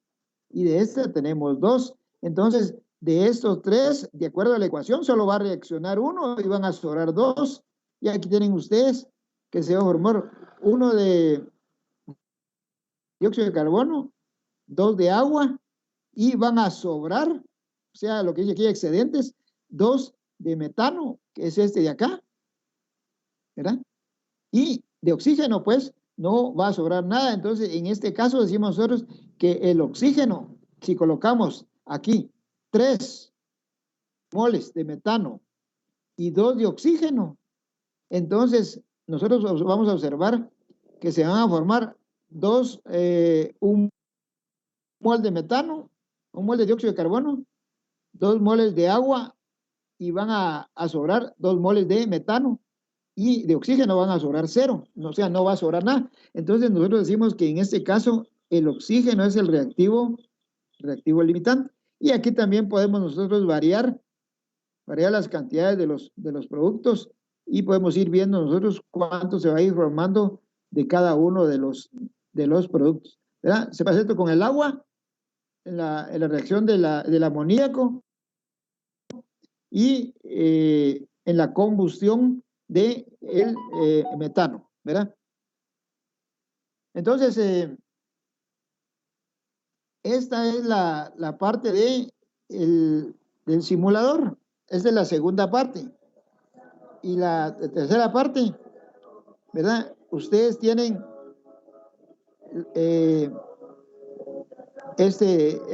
y de este tenemos 2. Entonces, de estos 3, de acuerdo a la ecuación, solo va a reaccionar 1 y van a sobrar 2. Y aquí tienen ustedes que se va a formar 1 de dióxido de carbono, 2 de agua, y van a sobrar, o sea, lo que dice aquí, excedentes, 2 de metano, que es este de acá, ¿verdad? Y de oxígeno, pues, no va a sobrar nada. Entonces, en este caso decimos nosotros que el oxígeno, si colocamos aquí 3 moles de metano y 2 de oxígeno, entonces nosotros vamos a observar que se van a formar 1 mol de metano, 1 mol de dióxido de carbono, 2 moles de agua y van a sobrar 2 moles de metano, y de oxígeno van a sobrar 0, o sea, no va a sobrar nada. Entonces nosotros decimos que en este caso el oxígeno es el reactivo limitante. Y aquí también podemos nosotros variar las cantidades de los productos, y podemos ir viendo nosotros cuánto se va a ir formando de cada uno de los productos, ¿verdad? Se pasa esto con el agua, en la reacción del amoníaco, y en en la combustión del metano, ¿verdad? Entonces, esta es la parte del simulador. Esta es la segunda parte. Y la tercera parte, ¿verdad? Ustedes tienen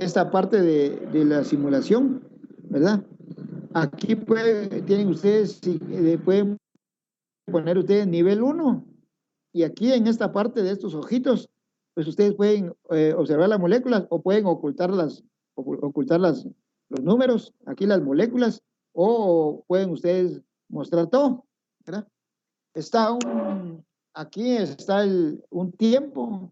esta parte de la simulación, ¿verdad? Aquí tienen ustedes, pueden poner ustedes nivel 1, y aquí en esta parte de estos ojitos, pues ustedes pueden observar las moléculas o pueden ocultar los números, aquí las moléculas, o pueden ustedes mostrar todo, ¿verdad? Aquí está un tiempo,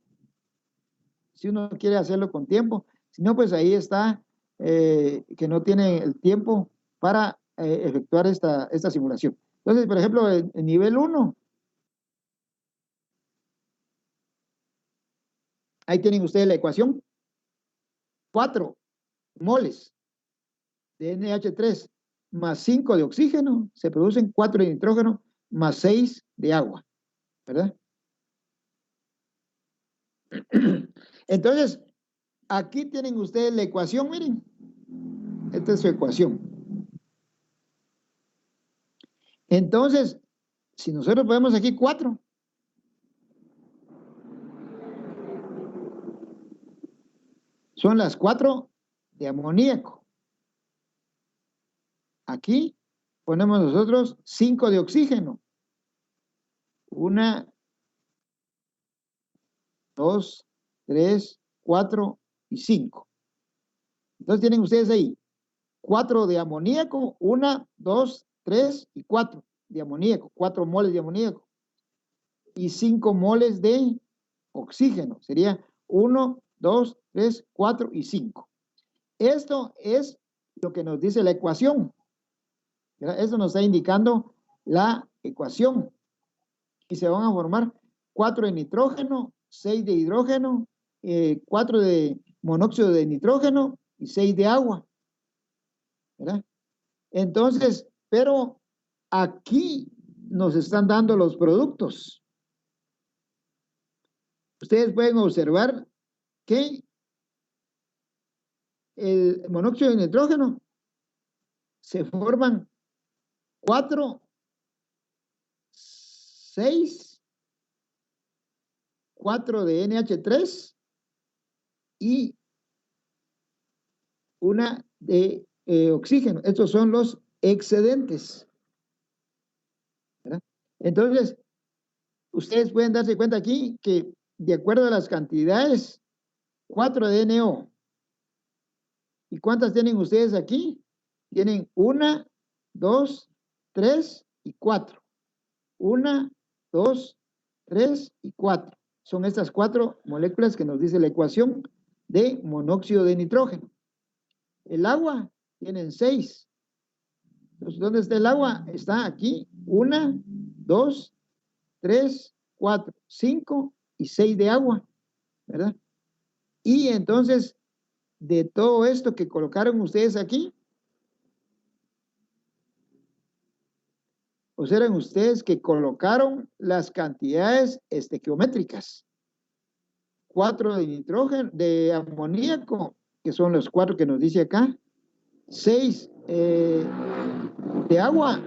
si uno quiere hacerlo con tiempo, si no, pues ahí está que no tiene el tiempo para efectuar esta simulación. Entonces, por ejemplo, en nivel 1, ahí tienen ustedes la ecuación. 4 moles de NH3 más 5 de oxígeno, se producen 4 de nitrógeno más 6 de agua, ¿verdad? Entonces, aquí tienen ustedes la ecuación, miren. Esta es su ecuación. Entonces, si nosotros ponemos aquí 4, son las 4 de amoníaco. Aquí ponemos nosotros 5 de oxígeno. 1, 2, 3, 4 y 5. Entonces tienen ustedes ahí 4 de amoníaco, 1, 2, 3 y 4 de amoníaco, 4 moles de amoníaco. Y 5 moles de oxígeno. Sería 1, 2, 3, 4 y 5. Esto es lo que nos dice la ecuación. Esto nos está indicando la ecuación. Y se van a formar 4 de nitrógeno, 6 de hidrógeno, 4 de monóxido de nitrógeno y 6 de agua, ¿verdad? Entonces, pero aquí nos están dando los productos. Ustedes pueden observar que el monóxido de nitrógeno se forman 4, 6, 4 de NH3 y 1 de oxígeno. Estos son los excedentes, ¿verdad? Entonces, ustedes pueden darse cuenta aquí que de acuerdo a las cantidades, 4 de NO. ¿Y cuántas tienen ustedes aquí? Tienen 1, 2, 3 y 4. 1, 2, 3 y 4. Son estas 4 moléculas que nos dice la ecuación de monóxido de nitrógeno. El agua tienen 6. Entonces, ¿dónde está el agua? Está aquí. 1, 2, 3, 4, 5 y 6 de agua, ¿verdad? Y entonces, de todo esto que colocaron ustedes aquí, observen ustedes que colocaron las cantidades estequiométricas. 4 de nitrógeno, de amoníaco, que son los 4 que nos dice acá. 6 de agua,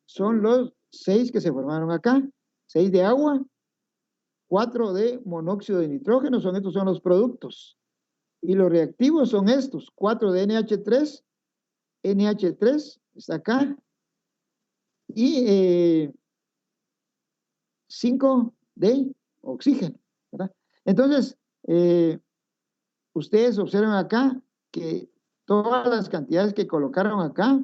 son los 6 que se formaron acá. 6 de agua, 4 de monóxido de nitrógeno, estos son los productos. Y los reactivos son estos, 4 de NH3, NH3 está acá, y 5 de oxígeno, ¿verdad? Entonces, ustedes observan acá que todas las cantidades que colocaron acá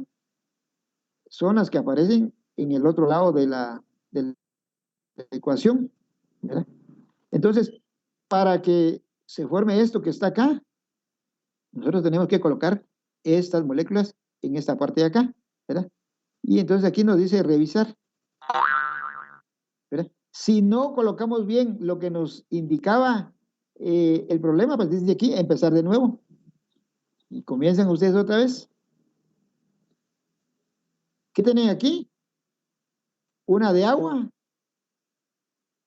son las que aparecen en el otro lado de la ecuación, ¿verdad? Entonces, para que se forme esto que está acá, nosotros tenemos que colocar estas moléculas en esta parte de acá, ¿verdad? Y entonces aquí nos dice revisar, ¿verdad? Si no colocamos bien lo que nos indicaba el problema, pues desde aquí empezar de nuevo. Y comienzan ustedes otra vez. ¿Qué tienen aquí? una de agua,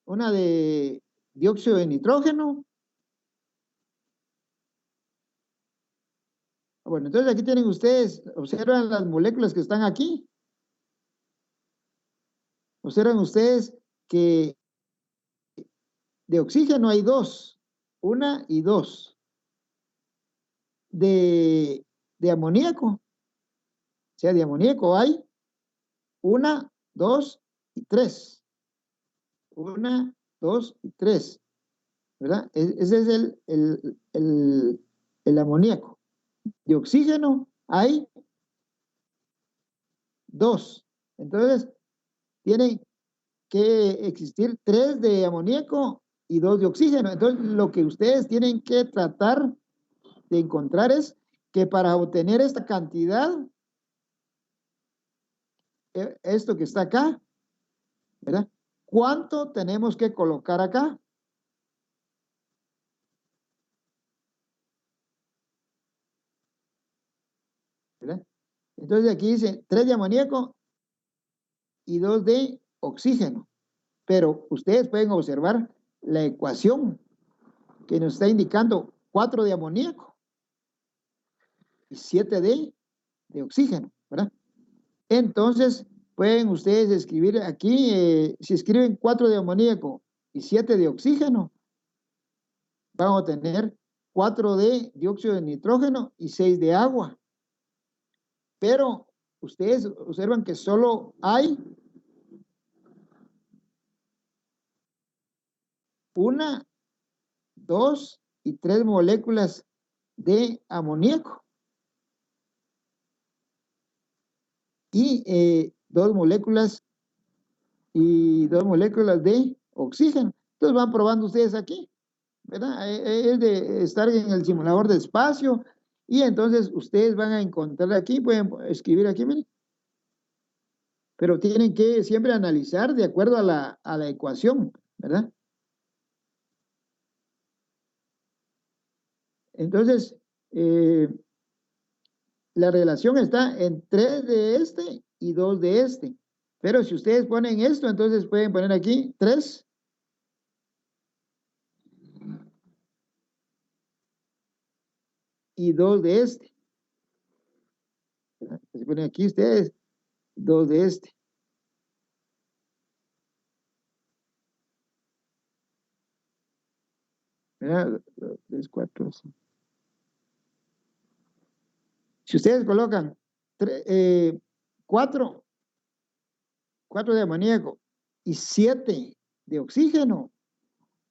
una de dióxido de nitrógeno. Bueno, entonces aquí tienen ustedes, observan las moléculas que están aquí. Observan ustedes que de oxígeno hay dos, una y dos. De amoníaco, o sea, de amoníaco hay una, dos y tres. Una, dos y tres, ¿verdad? Ese es el amoníaco. De oxígeno hay dos. Entonces, tienen que existir tres de amoníaco y dos de oxígeno. Entonces, lo que ustedes tienen que tratar de encontrar es que para obtener esta cantidad, esto que está acá, ¿verdad? ¿Cuánto tenemos que colocar acá? ¿Verdad? Entonces aquí dice 3 de amoníaco y 2 de oxígeno. Pero ustedes pueden observar la ecuación que nos está indicando 4 de amoníaco y 7 de oxígeno, ¿verdad? Entonces pueden ustedes escribir aquí, si escriben 4 de amoníaco y 7 de oxígeno, vamos a tener 4 de dióxido de nitrógeno y 6 de agua. Pero ustedes observan que solo hay una, dos y tres moléculas de amoníaco y dos moléculas de oxígeno. Entonces van probando ustedes aquí, ¿verdad? Es de estar en el simulador de espacio y entonces ustedes van a encontrar aquí, pueden escribir aquí, miren. Pero tienen que siempre analizar de acuerdo a la ecuación, ¿verdad? Entonces, la relación está en 3 de este y 2 de este. Pero si ustedes ponen esto, entonces pueden poner aquí 3 y 2 de este. Se ponen aquí ustedes 2 de este. ¿Verdad? 3, 4, 5. Si ustedes colocan 4 de amoníaco y 7 de oxígeno,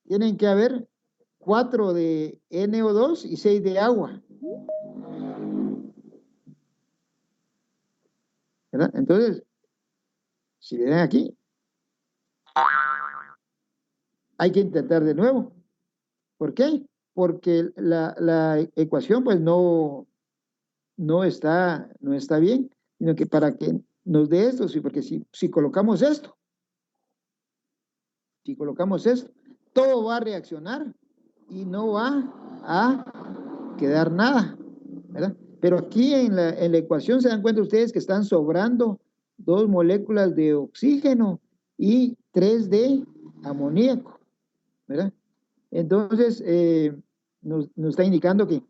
tienen que haber 4 de NO2 y 6 de agua. ¿Verdad? Entonces, si le dan aquí, hay que intentar de nuevo. ¿Por qué? Porque la ecuación pues no está bien, sino que para que nos dé esto, sí, porque si colocamos esto, todo va a reaccionar y no va a quedar nada, ¿verdad? Pero aquí en la ecuación se dan cuenta ustedes que están sobrando 2 moléculas de oxígeno y 3 de amoníaco, ¿verdad? Entonces, nos está indicando que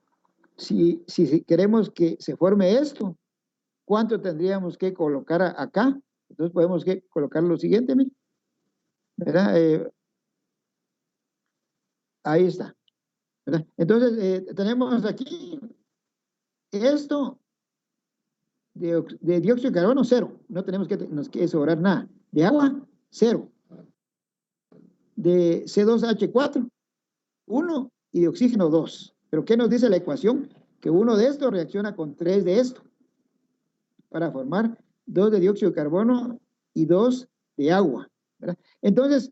si queremos que se forme esto, ¿cuánto tendríamos que colocar acá? Entonces podemos colocar lo siguiente, miren, ¿verdad? Ahí está, ¿verdad? Entonces, tenemos aquí esto de dióxido de carbono, 0. No tenemos nos que sobrar nada. De agua, 0. De C2H4, 1 y de oxígeno 2. ¿Pero qué nos dice la ecuación? Que uno de estos reacciona con 3 de esto para formar 2 de dióxido de carbono y 2 de agua, ¿verdad? Entonces,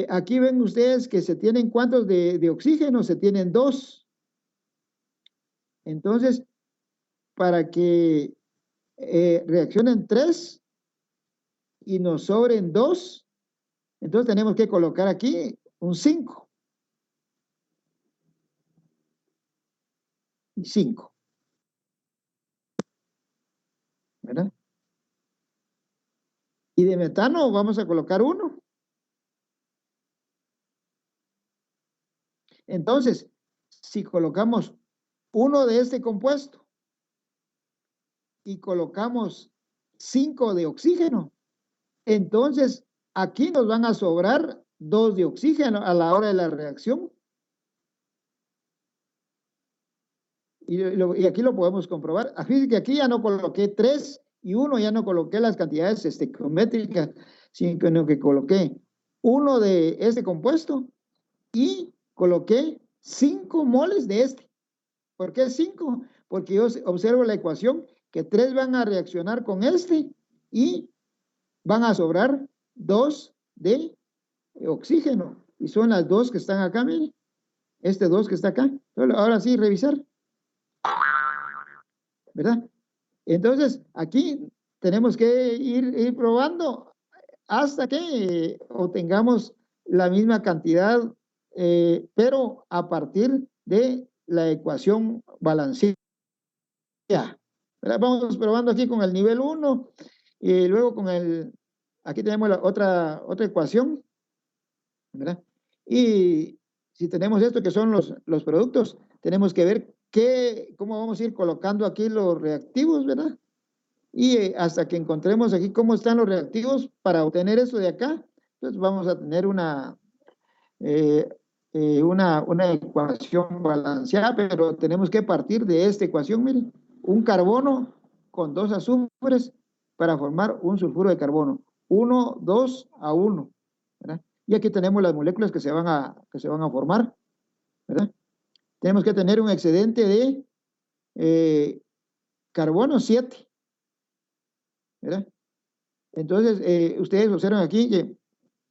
aquí ven ustedes que se tienen ¿cuántos de oxígeno? Se tienen 2. Entonces, para que reaccionen 3 y nos sobren 2, entonces tenemos que colocar aquí un 5. Y 5. ¿Verdad? Y de metano vamos a colocar 1. Entonces, si colocamos 1 de este compuesto y colocamos 5 de oxígeno, entonces aquí nos van a sobrar 2 de oxígeno a la hora de la reacción. Y aquí lo podemos comprobar. Fíjense que aquí ya no coloqué 3 y 1, ya no coloqué las cantidades estequiométricas, sino que coloqué 1 de este compuesto y coloqué 5 moles de este. ¿Por qué 5? Porque yo observo la ecuación que 3 van a reaccionar con este y van a sobrar 2 de oxígeno. Y son las 2 que están acá, miren. Este 2 que está acá. Ahora sí, revisar. ¿Verdad? Entonces, aquí tenemos que ir probando hasta que obtengamos la misma cantidad, pero a partir de la ecuación balanceada. ¿Verdad? Vamos probando aquí con el nivel 1 y luego con el, aquí tenemos la otra ecuación, ¿verdad? Y si tenemos esto que son los productos, tenemos que ver cómo vamos a ir colocando aquí los reactivos, ¿verdad? Y hasta que encontremos aquí cómo están los reactivos para obtener eso de acá, pues vamos a tener una ecuación balanceada, pero tenemos que partir de esta ecuación, miren, un carbono con 2 azufres para formar un sulfuro de carbono, 1, 2 a 1, ¿verdad? Y aquí tenemos las moléculas que se van a formar, ¿verdad? Tenemos que tener un excedente de carbono 7, ¿verdad? Entonces, ustedes observan aquí que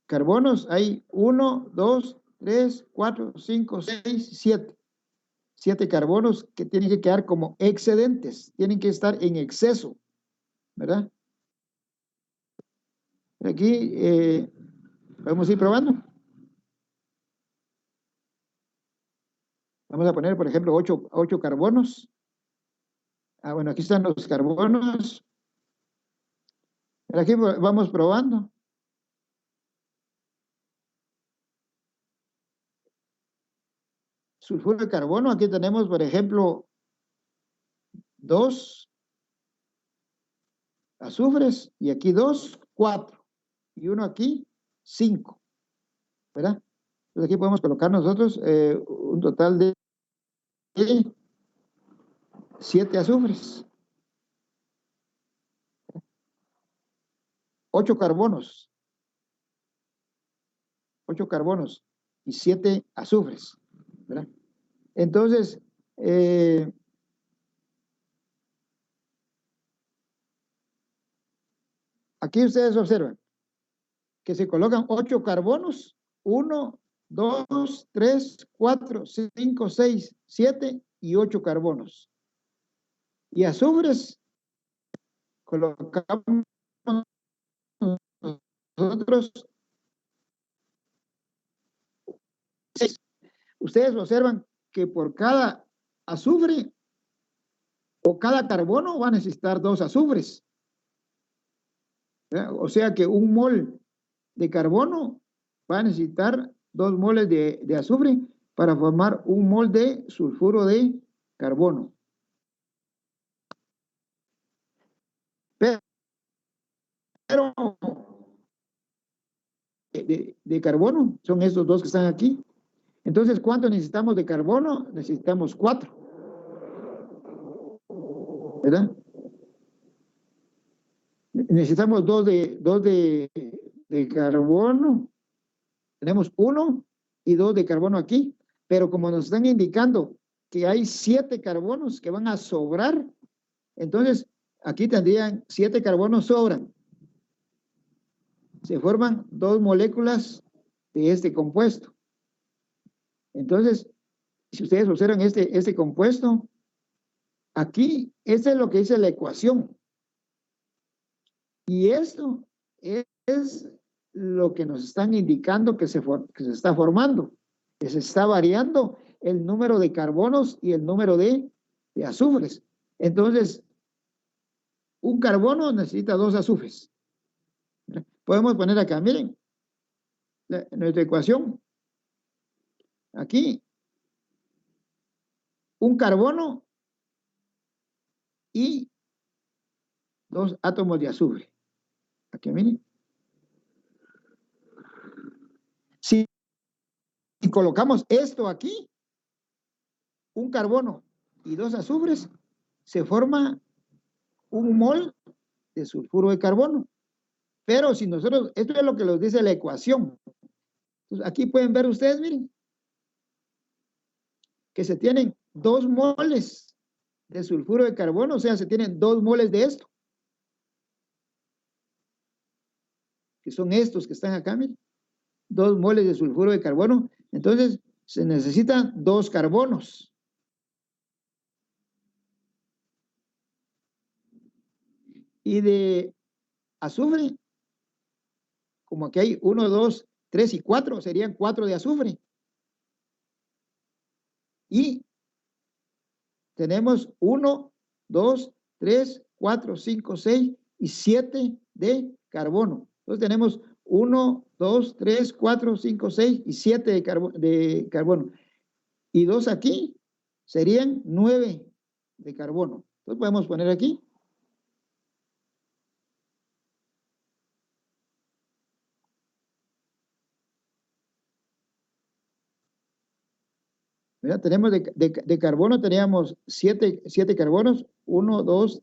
carbonos hay 1, 2, 3, 4, 5, 6, 7. 7 carbonos que tienen que quedar como excedentes, tienen que estar en exceso, ¿verdad? Aquí podemos ir probando. Vamos a poner, por ejemplo, 8 carbonos. Bueno, aquí están los carbonos. Pero aquí vamos probando. Sulfuro de carbono, aquí tenemos, por ejemplo, 2 azufres, y aquí 2, 4, y 1 aquí, 5, ¿verdad? Entonces aquí podemos colocar nosotros un total de 7 azufres, 8 carbonos, 8 carbonos y 7 azufres, ¿verdad? Entonces, aquí ustedes observan que se colocan 8 carbonos, 1, 2, 3, 4, 5, 6, 7 y 8 carbonos. Y azufres colocamos nosotros 6. Ustedes observan que por cada azufre o cada carbono va a necesitar 2 azufres. ¿Verdad? O sea que un mol de carbono va a necesitar 2 moles de azufre para formar un mol de sulfuro de carbono. Pero de carbono son estos 2 que están aquí. Entonces, ¿cuánto necesitamos de carbono? Necesitamos 4. ¿Verdad? Necesitamos 2 de carbono. Tenemos 1 y 2 de carbono aquí. Pero como nos están indicando que hay 7 carbonos que van a sobrar, entonces aquí tendrían 7 carbonos sobran. Se forman 2 moléculas de este compuesto. Entonces, si ustedes observan este compuesto, aquí, este es lo que dice la ecuación. Y esto es lo que nos están indicando que se está formando, que se está variando el número de carbonos y el número de azufres. Entonces, un carbono necesita 2 azufres. podemos poner acá, miren, nuestra ecuación. Aquí, un carbono y 2 átomos de azufre. Aquí, miren. Si colocamos esto aquí, un carbono y 2 azufres, se forma un mol de sulfuro de carbono. Pero si nosotros, esto es lo que nos dice la ecuación. Entonces, aquí pueden ver ustedes, miren, que se tienen 2 moles de sulfuro de carbono, o sea, se tienen 2 moles de esto. Que son estos que están acá, miren. 2 moles de sulfuro de carbono. Entonces, se necesitan 2 carbonos. Y de azufre, como aquí hay 1, 2, 3 y 4, serían 4 de azufre. Y tenemos 1, 2, 3, 4, 5, 6 y 7 de carbono. Entonces tenemos 1, 2, 3, 4, 5, 6 y 7 de carbono. Y 2 aquí serían 9 de carbono. Entonces podemos poner aquí. Mira, tenemos de carbono, teníamos 7 carbonos, 1, 2,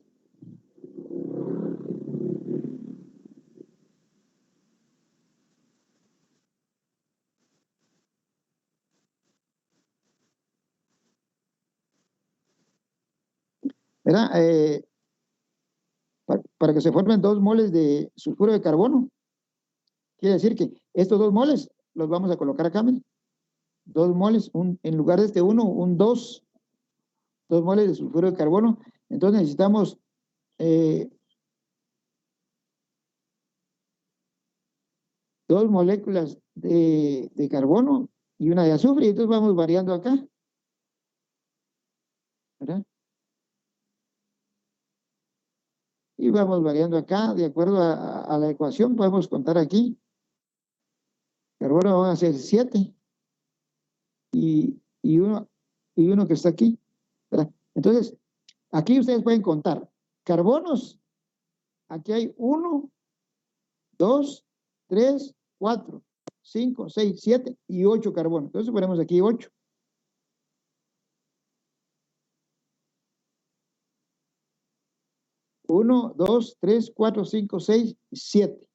¿verdad? Para que se formen 2 moles de sulfuro de carbono. Quiere decir que estos 2 moles los vamos a colocar acá, miren. 2 moles, en lugar de este 1, un 2. 2 moles de sulfuro de carbono. Entonces necesitamos 2 moléculas de carbono y una de azufre. Y entonces vamos variando acá, ¿verdad? Y vamos variando acá, de acuerdo a la ecuación, podemos contar aquí. Carbono van a ser 7 y uno que está aquí, ¿verdad? Entonces, aquí ustedes pueden contar carbonos. Aquí hay 1, 2, 3, 4, 5, 6, 7 y 8 carbonos. Entonces ponemos aquí 8. Uno, 2, 3, 4, 5, 6, 7.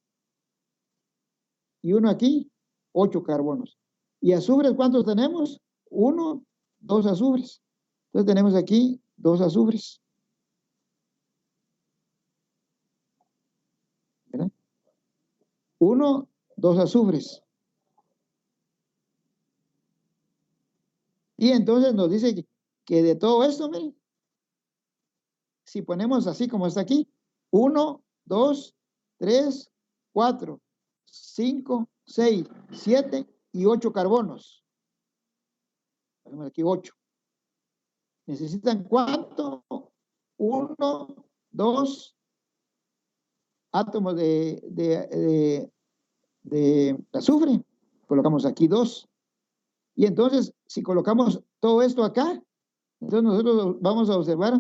Y uno aquí, 8 carbonos. ¿Y azufres cuántos tenemos? 1, 2 azufres. Entonces tenemos aquí 2 azufres. ¿Verdad? 1, 2 azufres. Y entonces nos dice que de todo esto, miren, si ponemos así como está aquí, 1, 2, 3, 4, 5, 6, 7 y 8 carbonos. Ponemos aquí 8. ¿Necesitan cuánto? 1, 2 átomos de azufre. Colocamos aquí 2. Y entonces, si colocamos todo esto acá, entonces nosotros vamos a observar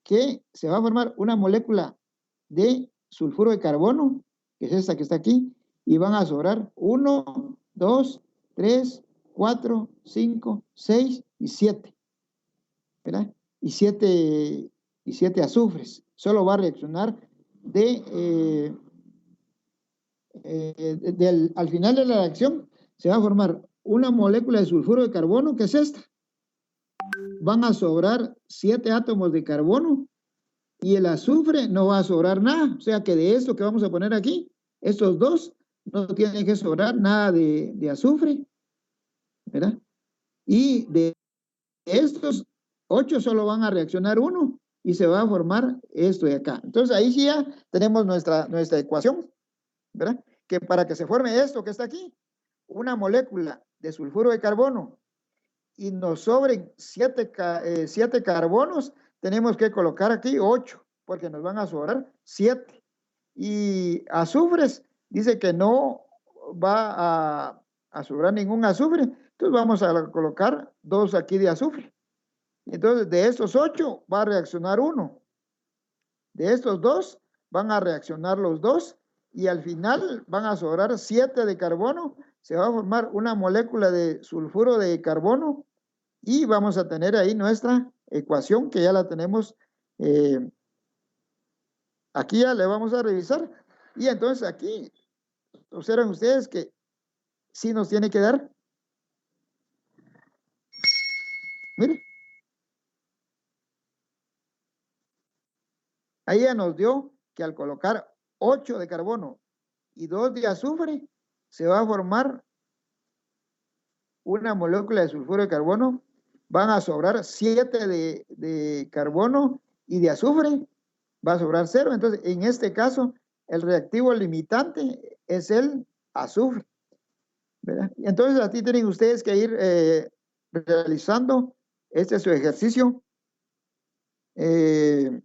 que se va a formar una molécula de sulfuro de carbono, que es esta que está aquí, y van a sobrar 1, 2, 3, 4, 5, 6 y 7. ¿Verdad? Y 7 azufres. Solo va a reaccionar al final de la reacción se va a formar una molécula de sulfuro de carbono, que es esta. Van a sobrar 7 átomos de carbono y el azufre no va a sobrar nada. O sea que de esto que vamos a poner aquí, estos 2 no tienen que sobrar nada de azufre, ¿verdad? Y de estos 8 solo van a reaccionar 1 y se va a formar esto de acá. Entonces ahí sí ya tenemos nuestra ecuación, ¿verdad? Que para que se forme esto que está aquí, una molécula de sulfuro de carbono y nos sobren 7 carbonos, tenemos que colocar aquí 8, porque nos van a sobrar 7. Y azufres dice que no va a sobrar ningún azufre, entonces vamos a colocar 2 aquí de azufre. Entonces, de estos 8 va a reaccionar 1. De estos 2 van a reaccionar los 2 y al final van a sobrar 7 de carbono. Se va a formar una molécula de sulfuro de carbono y vamos a tener ahí nuestra ecuación que ya la tenemos. Aquí ya le vamos a revisar. Y entonces aquí observen ustedes que sí nos tiene que dar. Miren. Ahí ya nos dio que al colocar 8 de carbono y 2 de azufre, se va a formar una molécula de sulfuro de carbono. Van a sobrar 7 de carbono y de azufre va a sobrar 0. Entonces, en este caso, el reactivo limitante es el azufre, ¿verdad? Y entonces, aquí tienen ustedes que ir realizando este es su ejercicio de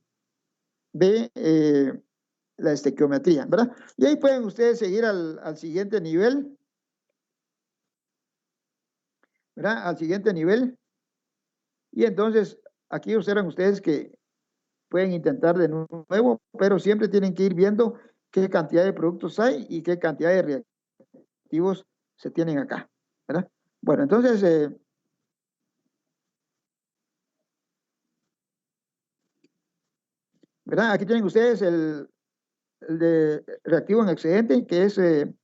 la estequiometría, ¿verdad? Y ahí pueden ustedes seguir al siguiente nivel, ¿verdad? Al siguiente nivel. Y entonces, aquí observan ustedes que pueden intentar de nuevo, pero siempre tienen que ir viendo qué cantidad de productos hay y qué cantidad de reactivos se tienen acá, ¿verdad? Bueno, entonces, ¿verdad? Aquí tienen ustedes el de reactivo en excedente, que es de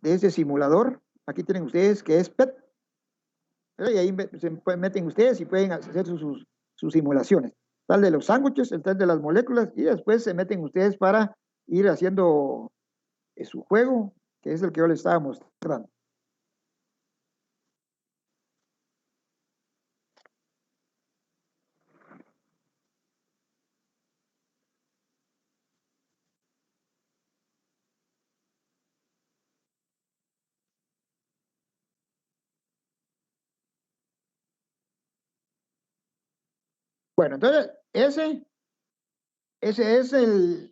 este simulador. Aquí tienen ustedes que es PET, ¿verdad? Y ahí se meten ustedes y pueden hacer sus simulaciones. Tal de los sándwiches, el tal de las moléculas, y después se meten ustedes para ir haciendo su juego, que es el que yo les estaba mostrando. Bueno, entonces, ese es el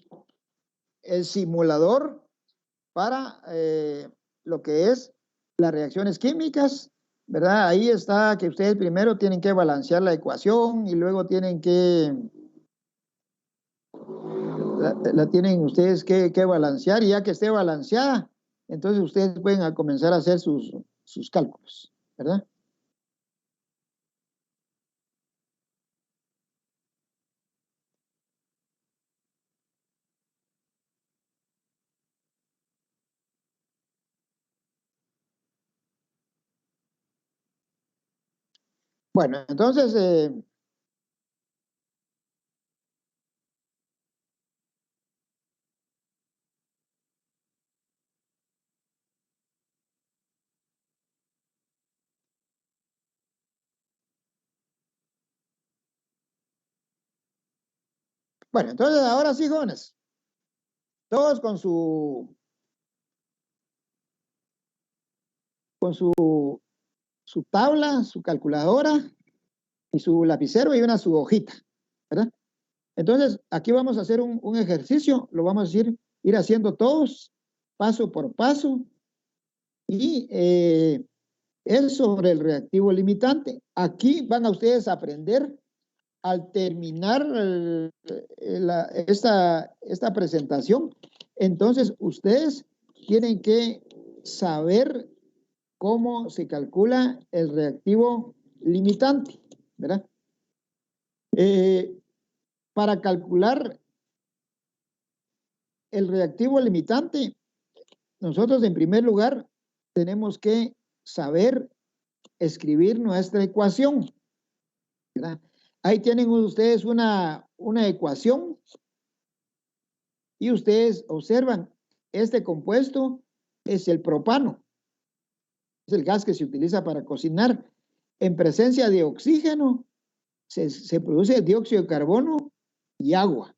simulador para lo que es las reacciones químicas, ¿verdad? Ahí está que ustedes primero tienen que balancear la ecuación y luego tienen que, la tienen ustedes que balancear, y ya que esté balanceada, entonces ustedes pueden comenzar a hacer sus cálculos, ¿verdad? Bueno, entonces, bueno, entonces ahora sí, jóvenes, todos con su tabla, su calculadora y su lapicero y su hojita, ¿verdad? Entonces, aquí vamos a hacer un ejercicio, lo vamos a ir haciendo todos, paso por paso, y es sobre el reactivo limitante. Aquí van a ustedes a aprender, al terminar esta presentación, entonces ustedes tienen que saber cómo se calcula el reactivo limitante, ¿verdad? Para calcular el reactivo limitante, nosotros en primer lugar tenemos que saber escribir nuestra ecuación, ¿verdad? Ahí tienen ustedes una ecuación y ustedes observan, este compuesto es el propano, es el gas que se utiliza para cocinar. En presencia de oxígeno se produce dióxido de carbono y agua.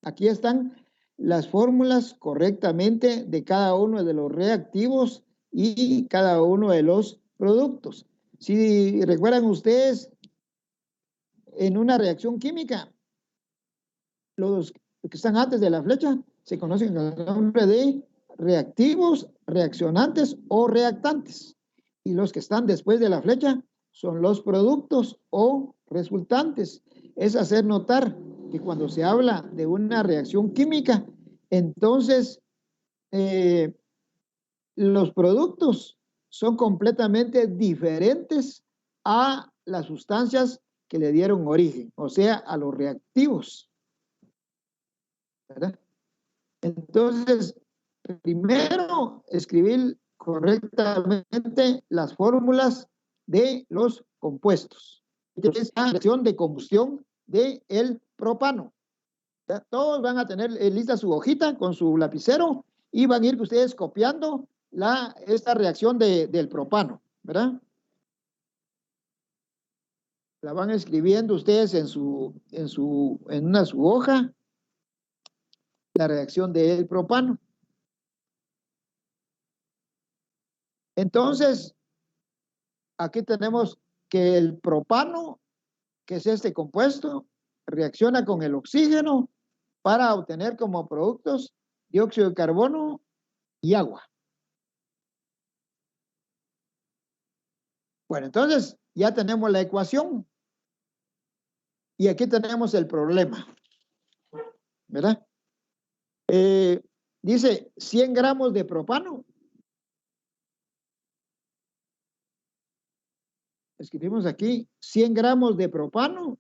Aquí están las fórmulas correctamente de cada uno de los reactivos y cada uno de los productos. Si recuerdan ustedes, en una reacción química, los los que están antes de la flecha se conocen con el nombre de reactivos, reaccionantes o reactantes. Y los que están después de la flecha son los productos o resultantes. Es hacer notar que cuando se habla de una reacción química, entonces los productos son completamente diferentes a las sustancias que le dieron origen, o sea, a los reactivos, ¿verdad? Entonces, primero, escribir correctamente las fórmulas de los compuestos. Es la reacción de combustión del propano. ¿Ya? Todos van a tener lista su hojita con su lapicero y van a ir ustedes copiando esta reacción del propano, ¿verdad? La van escribiendo ustedes en su hoja, la reacción del propano. Entonces, aquí tenemos que el propano, que es este compuesto, reacciona con el oxígeno para obtener como productos dióxido de carbono y agua. Bueno, entonces ya tenemos la ecuación y aquí tenemos el problema, ¿verdad? Dice 100 gramos de propano. Escribimos aquí 100 gramos de propano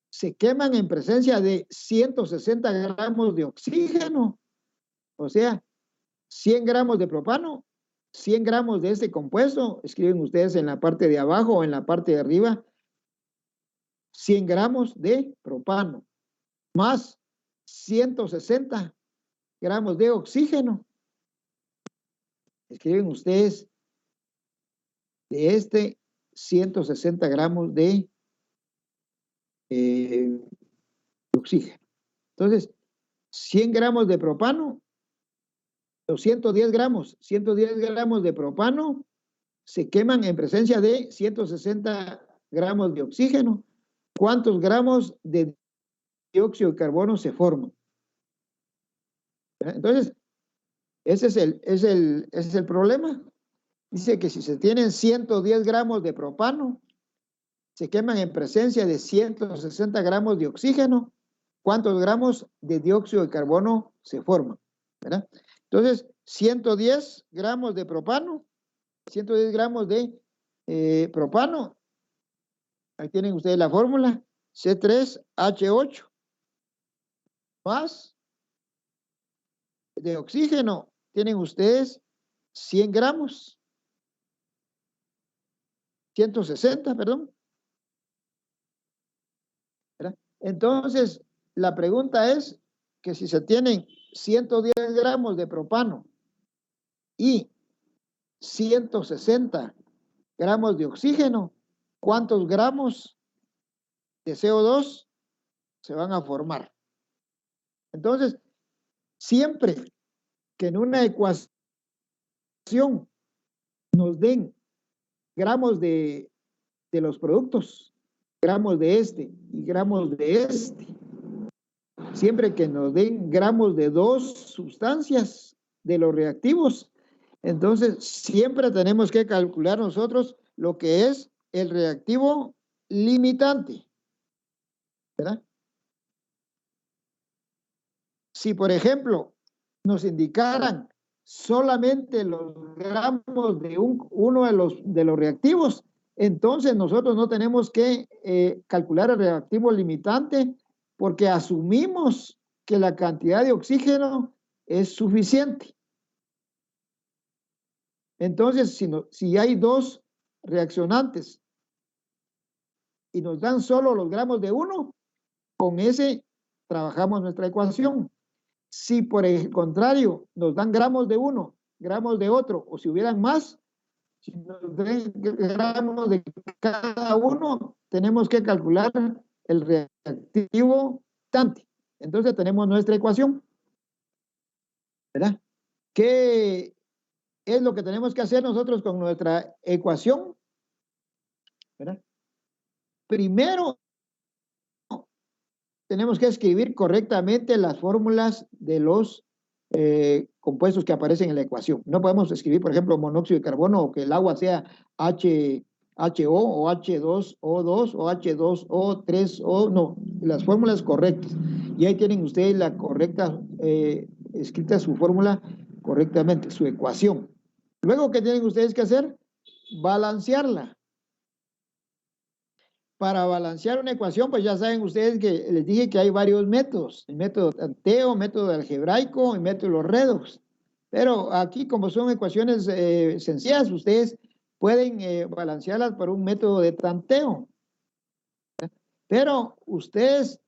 se queman en presencia de 160 gramos de oxígeno. O sea, 100 gramos de propano, 100 gramos de este compuesto, escriben ustedes en la parte de abajo o en la parte de arriba, 100 gramos de propano, más 160 gramos de oxígeno. Escriben ustedes de este 160 gramos de oxígeno. Entonces, 100 gramos de propano, los 110 gramos de propano se queman en presencia de 160 gramos de oxígeno. ¿Cuántos gramos de dióxido de carbono se forman? Entonces, ese es el problema. Dice que si se tienen 110 gramos de propano, se queman en presencia de 160 gramos de oxígeno, ¿cuántos gramos de dióxido de carbono se forman? ¿Verdad? Entonces, 110 gramos de propano, 110 gramos de propano, ahí tienen ustedes la fórmula, C3H8, más de oxígeno, tienen ustedes 100 gramos, 160, perdón. ¿Verdad? Entonces, la pregunta es que si se tienen 110 gramos de propano y 160 gramos de oxígeno, ¿cuántos gramos de CO2 se van a formar? Entonces, siempre que en una ecuación nos den gramos de los productos, gramos de este y gramos de este, siempre que nos den gramos de dos sustancias de los reactivos, entonces siempre tenemos que calcular nosotros lo que es el reactivo limitante, ¿verdad? Si, por ejemplo, nos indicaran solamente los gramos de uno de los reactivos, entonces nosotros no tenemos que calcular el reactivo limitante porque asumimos que la cantidad de oxígeno es suficiente. Entonces, si hay dos reaccionantes y nos dan solo los gramos de uno, con ese trabajamos nuestra ecuación. Si por el contrario nos dan gramos de uno, gramos de otro, o si hubieran más, si nos dan gramos de cada uno, tenemos que calcular el reactivo limitante. Entonces tenemos nuestra ecuación, ¿verdad? ¿Qué es lo que tenemos que hacer nosotros con nuestra ecuación? ¿Verdad? Primero, tenemos que escribir correctamente las fórmulas de los compuestos que aparecen en la ecuación. No podemos escribir, por ejemplo, monóxido de carbono o que el agua sea HO o H2O2 o H2O3O, no, las fórmulas correctas. Y ahí tienen ustedes la correcta, escrita su fórmula correctamente, su ecuación. Luego, ¿qué tienen ustedes que hacer? Balancearla. Para balancear una ecuación, pues ya saben ustedes que les dije que hay varios métodos. El método tanteo, método algebraico y método redox. Pero aquí, como son ecuaciones sencillas, ustedes pueden balancearlas por un método de tanteo. Pero ustedes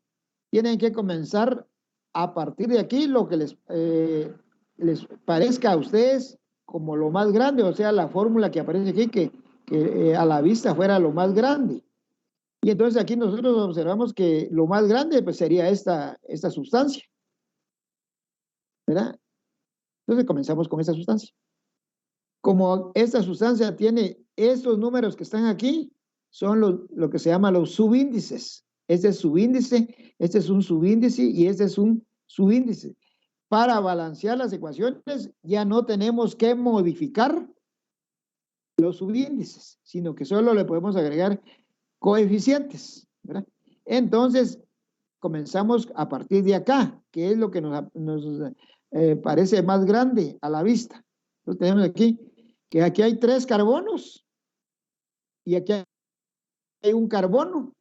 tienen que comenzar a partir de aquí lo que les parezca a ustedes como lo más grande, o sea, la fórmula que aparece aquí, que a la vista fuera lo más grande. Y entonces aquí nosotros observamos que lo más grande pues sería esta sustancia, ¿verdad? Entonces comenzamos con esta sustancia. Como esta sustancia tiene estos números que están aquí, son lo que se llama los subíndices. Este es subíndice, este es un subíndice y este es un subíndice. Para balancear las ecuaciones ya no tenemos que modificar los subíndices, sino que solo le podemos agregar coeficientes, ¿verdad? Entonces, comenzamos a partir de acá, que es lo que nos parece más grande a la vista. Entonces, tenemos aquí que aquí hay 3 carbonos y aquí hay un carbono.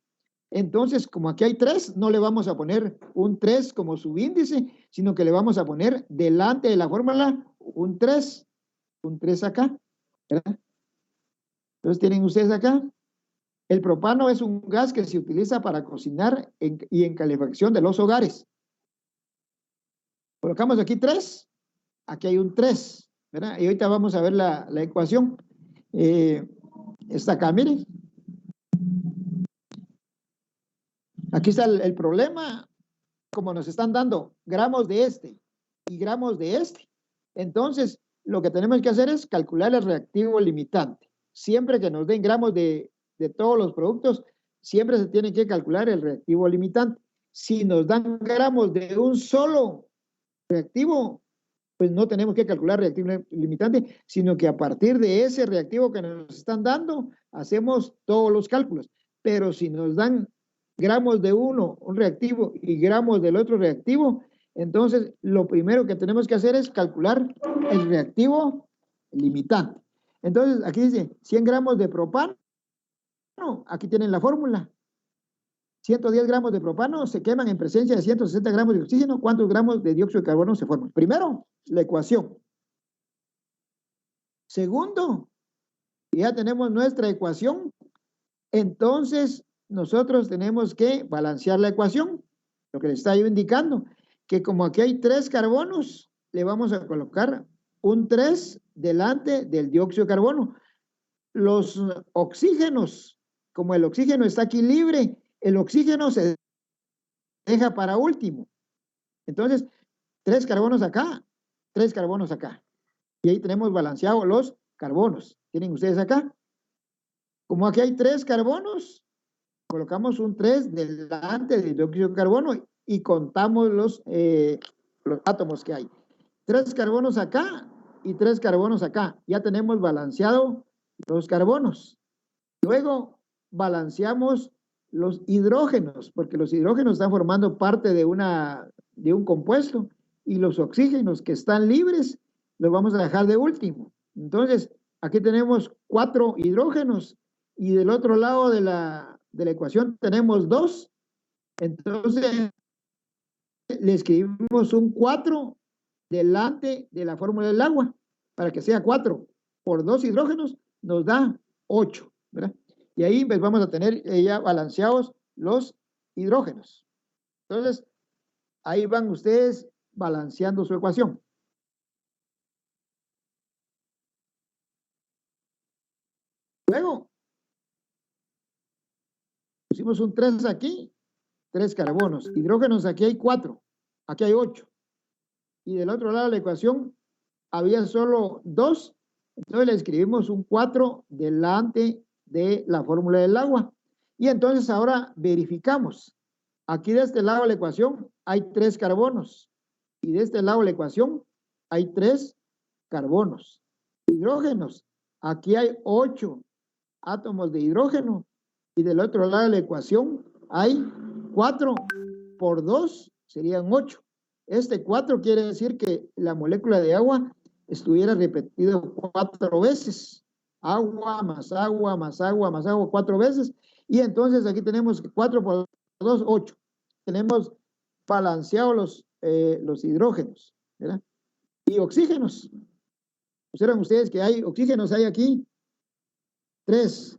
Entonces, como aquí hay 3, no le vamos a poner un 3 como subíndice, sino que le vamos a poner delante de la fórmula un 3 acá, ¿verdad? Entonces, tienen ustedes acá. El propano es un gas que se utiliza para cocinar y en calefacción de los hogares. Colocamos aquí 3, aquí hay un 3, ¿verdad? Y ahorita vamos a ver la ecuación. Está acá, miren. Aquí está el problema, como nos están dando gramos de este y gramos de este. Entonces, lo que tenemos que hacer es calcular el reactivo limitante. Siempre que nos den gramos de todos los productos, siempre se tiene que calcular el reactivo limitante. Si nos dan gramos de un solo reactivo, pues no tenemos que calcular reactivo limitante, sino que a partir de ese reactivo que nos están dando, hacemos todos los cálculos. Pero si nos dan gramos de uno, un reactivo, y gramos del otro reactivo, entonces lo primero que tenemos que hacer es calcular el reactivo limitante. Entonces, aquí dice 100 gramos de propano. Aquí tienen la fórmula. 110 gramos de propano se queman en presencia de 160 gramos de oxígeno. ¿Cuántos gramos de dióxido de carbono se forman? Primero, la ecuación. Segundo, ya tenemos nuestra ecuación. Entonces, nosotros tenemos que balancear la ecuación. Lo que les está yo indicando, que como aquí hay 3 carbonos, le vamos a colocar un 3 delante del dióxido de carbono. Los oxígenos, como el oxígeno está aquí libre, el oxígeno se deja para último. Entonces, 3 carbonos acá, 3 carbonos acá. Y ahí tenemos balanceados los carbonos. ¿Tienen ustedes acá? Como aquí hay 3 carbonos, colocamos un 3 delante del dióxido de carbono y contamos los átomos que hay. 3 carbonos acá y 3 carbonos acá. Ya tenemos balanceado los carbonos. Luego balanceamos los hidrógenos, porque los hidrógenos están formando parte de un compuesto y los oxígenos que están libres los vamos a dejar de último. Entonces, aquí tenemos 4 hidrógenos y del otro lado de la ecuación tenemos 2. Entonces, le escribimos un 4 delante de la fórmula del agua para que sea 4 por 2 hidrógenos nos da 8, ¿verdad? Y ahí pues vamos a tener ya balanceados los hidrógenos. Entonces, ahí van ustedes balanceando su ecuación. Luego, pusimos un 3 aquí, 3 carbonos. Hidrógenos aquí hay 4, aquí hay 8. Y del otro lado de la ecuación había solo 2. Entonces le escribimos un 4 delante de la fórmula del agua. Y entonces ahora verificamos. aquí de este lado de la ecuación hay 3 carbonos. Y de este lado de la ecuación hay 3 carbonos. Hidrógenos, aquí hay 8 átomos de hidrógeno. Y del otro lado de la ecuación hay 4 por 2, serían 8. Este 4 quiere decir que la molécula de agua estuviera repetida 4 veces. Agua, más agua, más agua, más agua, 4 veces. Y entonces aquí tenemos 4 por 2, 8. Tenemos balanceados los hidrógenos, ¿verdad? Y oxígenos. Observan ustedes que hay oxígenos, hay aquí 3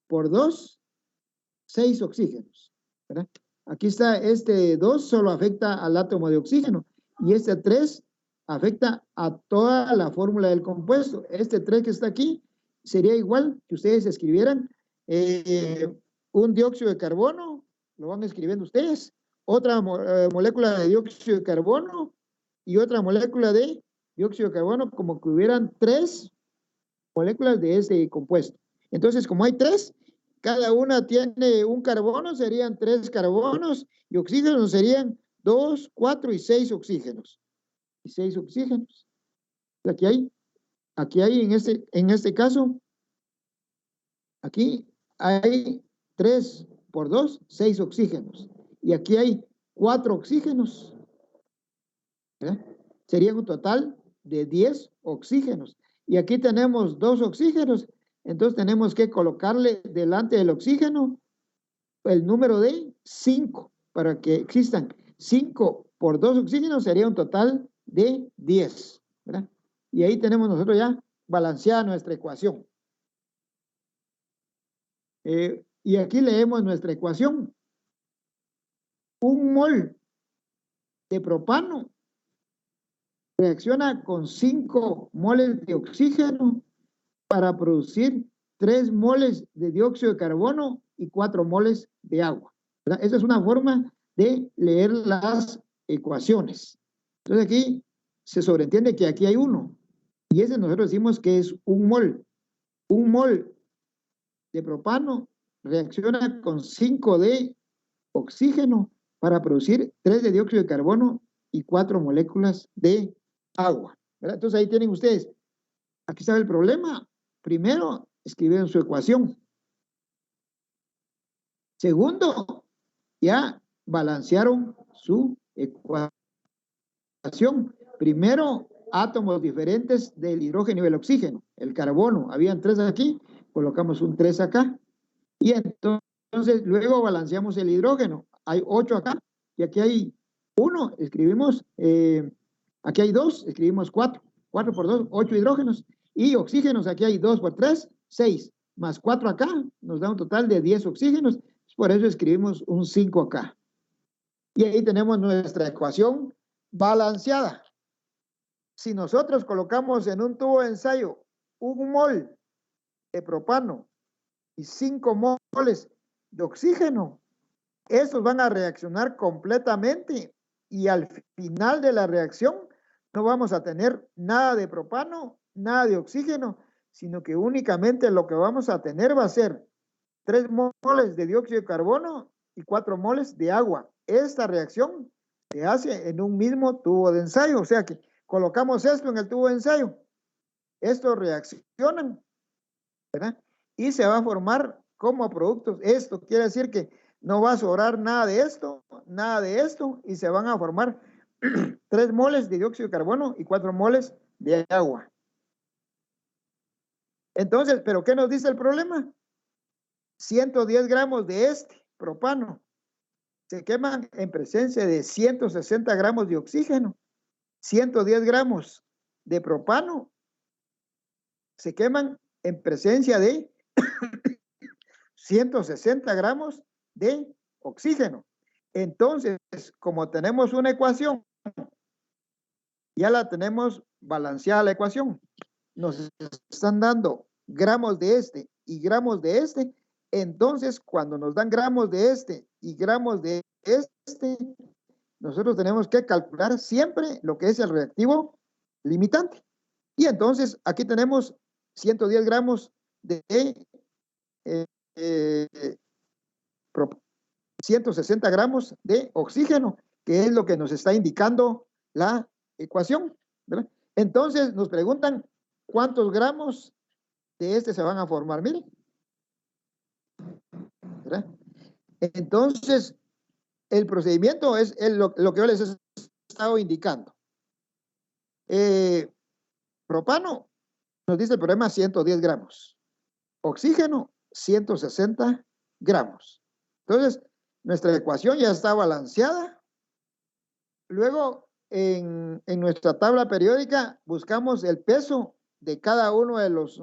por 2, 6 oxígenos, ¿verdad? Aquí está este 2, solo afecta al átomo de oxígeno, y este 3 afecta a toda la fórmula del compuesto. Este 3 que está aquí sería igual que ustedes escribieran un dióxido de carbono, lo van escribiendo ustedes, otra molécula de dióxido de carbono y otra molécula de dióxido de carbono, como que hubieran 3 moléculas de este compuesto. Entonces, como hay 3, cada una tiene un carbono, serían 3 carbonos, y oxígenos serían 2, 4 y 6 oxígenos. Y 6 oxígenos. Aquí hay en este caso, aquí hay 3 por 2, 6 oxígenos. Y aquí hay 4 oxígenos. ¿Verdad? Serían un total de 10 oxígenos. Y aquí tenemos 2 oxígenos. Entonces tenemos que colocarle delante del oxígeno el número de 5 para que existan 5 por 2 oxígenos, sería un total de 10, ¿verdad? Y ahí tenemos nosotros ya balanceada nuestra ecuación. Y aquí leemos nuestra ecuación. Un mol de propano reacciona con 5 moles de oxígeno para producir 3 moles de dióxido de carbono y 4 moles de agua, ¿verdad? Esa es una forma de leer las ecuaciones. Entonces aquí se sobreentiende que aquí hay 1, y ese nosotros decimos que es un mol. Un mol de propano reacciona con 5 de oxígeno para producir 3 de dióxido de carbono y 4 moléculas de agua, ¿verdad? Entonces ahí tienen ustedes, aquí está el problema. Primero, escribieron su ecuación. Segundo, ya balancearon su ecuación. Primero, átomos diferentes del hidrógeno y del oxígeno. El carbono, habían 3 aquí, colocamos un 3 acá. Y entonces, luego balanceamos el hidrógeno. Hay 8 acá, y aquí hay 1, escribimos, aquí hay 2, escribimos 4. 4 por 2, 8 hidrógenos. Y oxígenos, aquí hay 2 por 3, 6. Más 4 acá, nos da un total de 10 oxígenos. Por eso escribimos un 5 acá. Y ahí tenemos nuestra ecuación balanceada. Si nosotros colocamos en un tubo de ensayo 1 mol de propano y 5 moles de oxígeno, estos van a reaccionar completamente, y al final de la reacción no vamos a tener nada de propano, nada de oxígeno, sino que únicamente lo que vamos a tener va a ser 3 moles de dióxido de carbono y 4 moles de agua. Esta reacción se hace en un mismo tubo de ensayo, o sea que colocamos esto en el tubo de ensayo, estos reaccionan, ¿verdad? Y se va a formar como productos. Esto quiere decir que no va a sobrar nada de esto, y se van a formar 3 moles de dióxido de carbono y 4 moles de agua. Entonces, ¿pero qué nos dice el problema? 110 gramos de este propano se queman en presencia de 160 gramos de oxígeno. 110 gramos de propano se queman en presencia de 160 gramos de oxígeno. Entonces, como tenemos una ecuación, ya la tenemos balanceada la ecuación. Nos están dando gramos de este y gramos de este. Entonces, cuando nos dan gramos de este y gramos de este, nosotros tenemos que calcular siempre lo que es el reactivo limitante. Y entonces, aquí tenemos 110 gramos de 160 gramos de oxígeno, que es lo que nos está indicando la ecuación, ¿verdad? Entonces nos preguntan cuántos gramos de este se van a formar, miren, ¿verdad? Entonces, el procedimiento es lo que yo les he estado indicando. Propano, nos dice el problema 110 gramos. Oxígeno, 160 gramos. Entonces, nuestra ecuación ya está balanceada. Luego, en nuestra tabla periódica, buscamos el peso de cada uno de los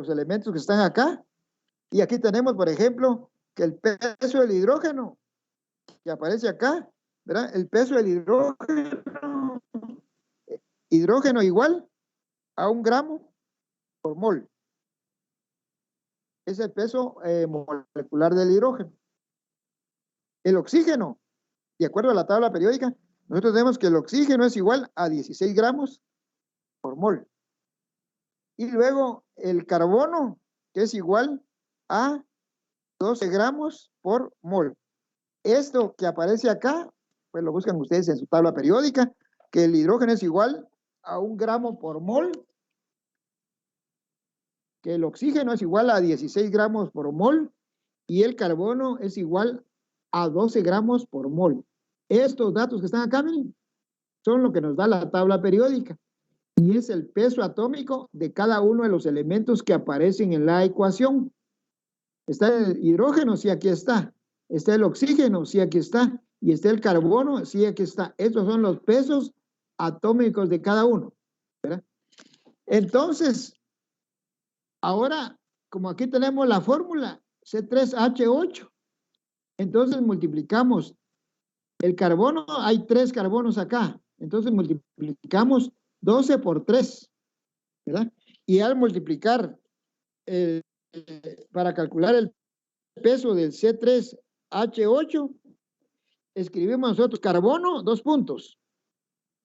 elementos que están acá. Y aquí tenemos, por ejemplo, que el peso del hidrógeno, que aparece acá, ¿verdad? El peso del hidrógeno igual a 1 gramo por mol. Es el peso molecular del hidrógeno. El oxígeno, de acuerdo a la tabla periódica, nosotros tenemos que el oxígeno es igual a 16 gramos por mol. Y luego el carbono, que es igual a 12 gramos por mol. Esto que aparece acá, pues lo buscan ustedes en su tabla periódica, que el hidrógeno es igual a 1 gramo por mol, que el oxígeno es igual a 16 gramos por mol y el carbono es igual a 12 gramos por mol. Estos datos que están acá, miren, son lo que nos da la tabla periódica y es el peso atómico de cada uno de los elementos que aparecen en la ecuación. Está el hidrógeno, sí, aquí está. Está el oxígeno, sí, aquí está. Y está el carbono, sí, aquí está. Estos son los pesos atómicos de cada uno, ¿verdad? Entonces, ahora, como aquí tenemos la fórmula C3H8, entonces multiplicamos el carbono, hay 3 carbonos acá, entonces multiplicamos 12 por 3, ¿verdad? Y al multiplicar, para calcular el peso del C3H8, escribimos nosotros carbono, 2 puntos,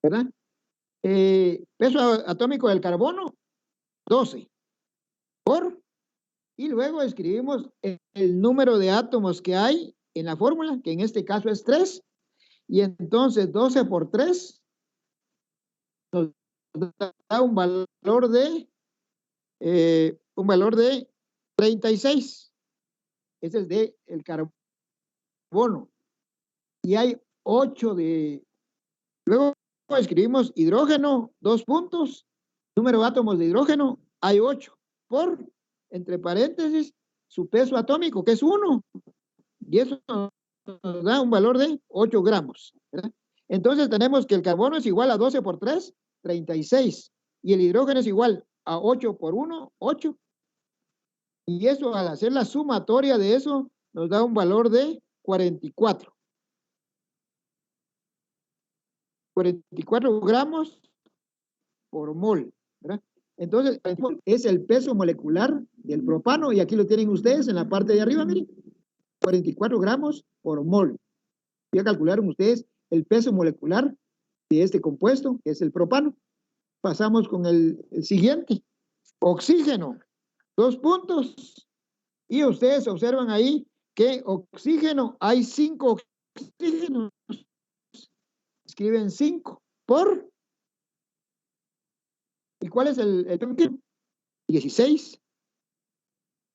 ¿verdad? Peso atómico del carbono, 12, por, y luego escribimos el número de átomos que hay en la fórmula, que en este caso es 3, y entonces 12 por 3 nos da un valor de 36. Ese es de el carbono. Y hay 8 de... Luego escribimos hidrógeno, 2 puntos. Número de átomos de hidrógeno, hay 8. Por, entre paréntesis, su peso atómico, que es 1. Y eso nos da un valor de 8 gramos, ¿verdad? Entonces tenemos que el carbono es igual a 12 por 3, 36. Y el hidrógeno es igual a 8 por 1, 8. Y eso, al hacer la sumatoria de eso, nos da un valor de 44. 44 gramos por mol, ¿verdad? Entonces, es el peso molecular del propano, y aquí lo tienen ustedes en la parte de arriba, miren. 44 gramos por mol. Ya calcularon ustedes el peso molecular de este compuesto, que es el propano. Pasamos con el siguiente. Oxígeno, 2 puntos. Y ustedes observan ahí que oxígeno, hay 5 oxígenos. Escriben 5 por. ¿Y cuál es el 16?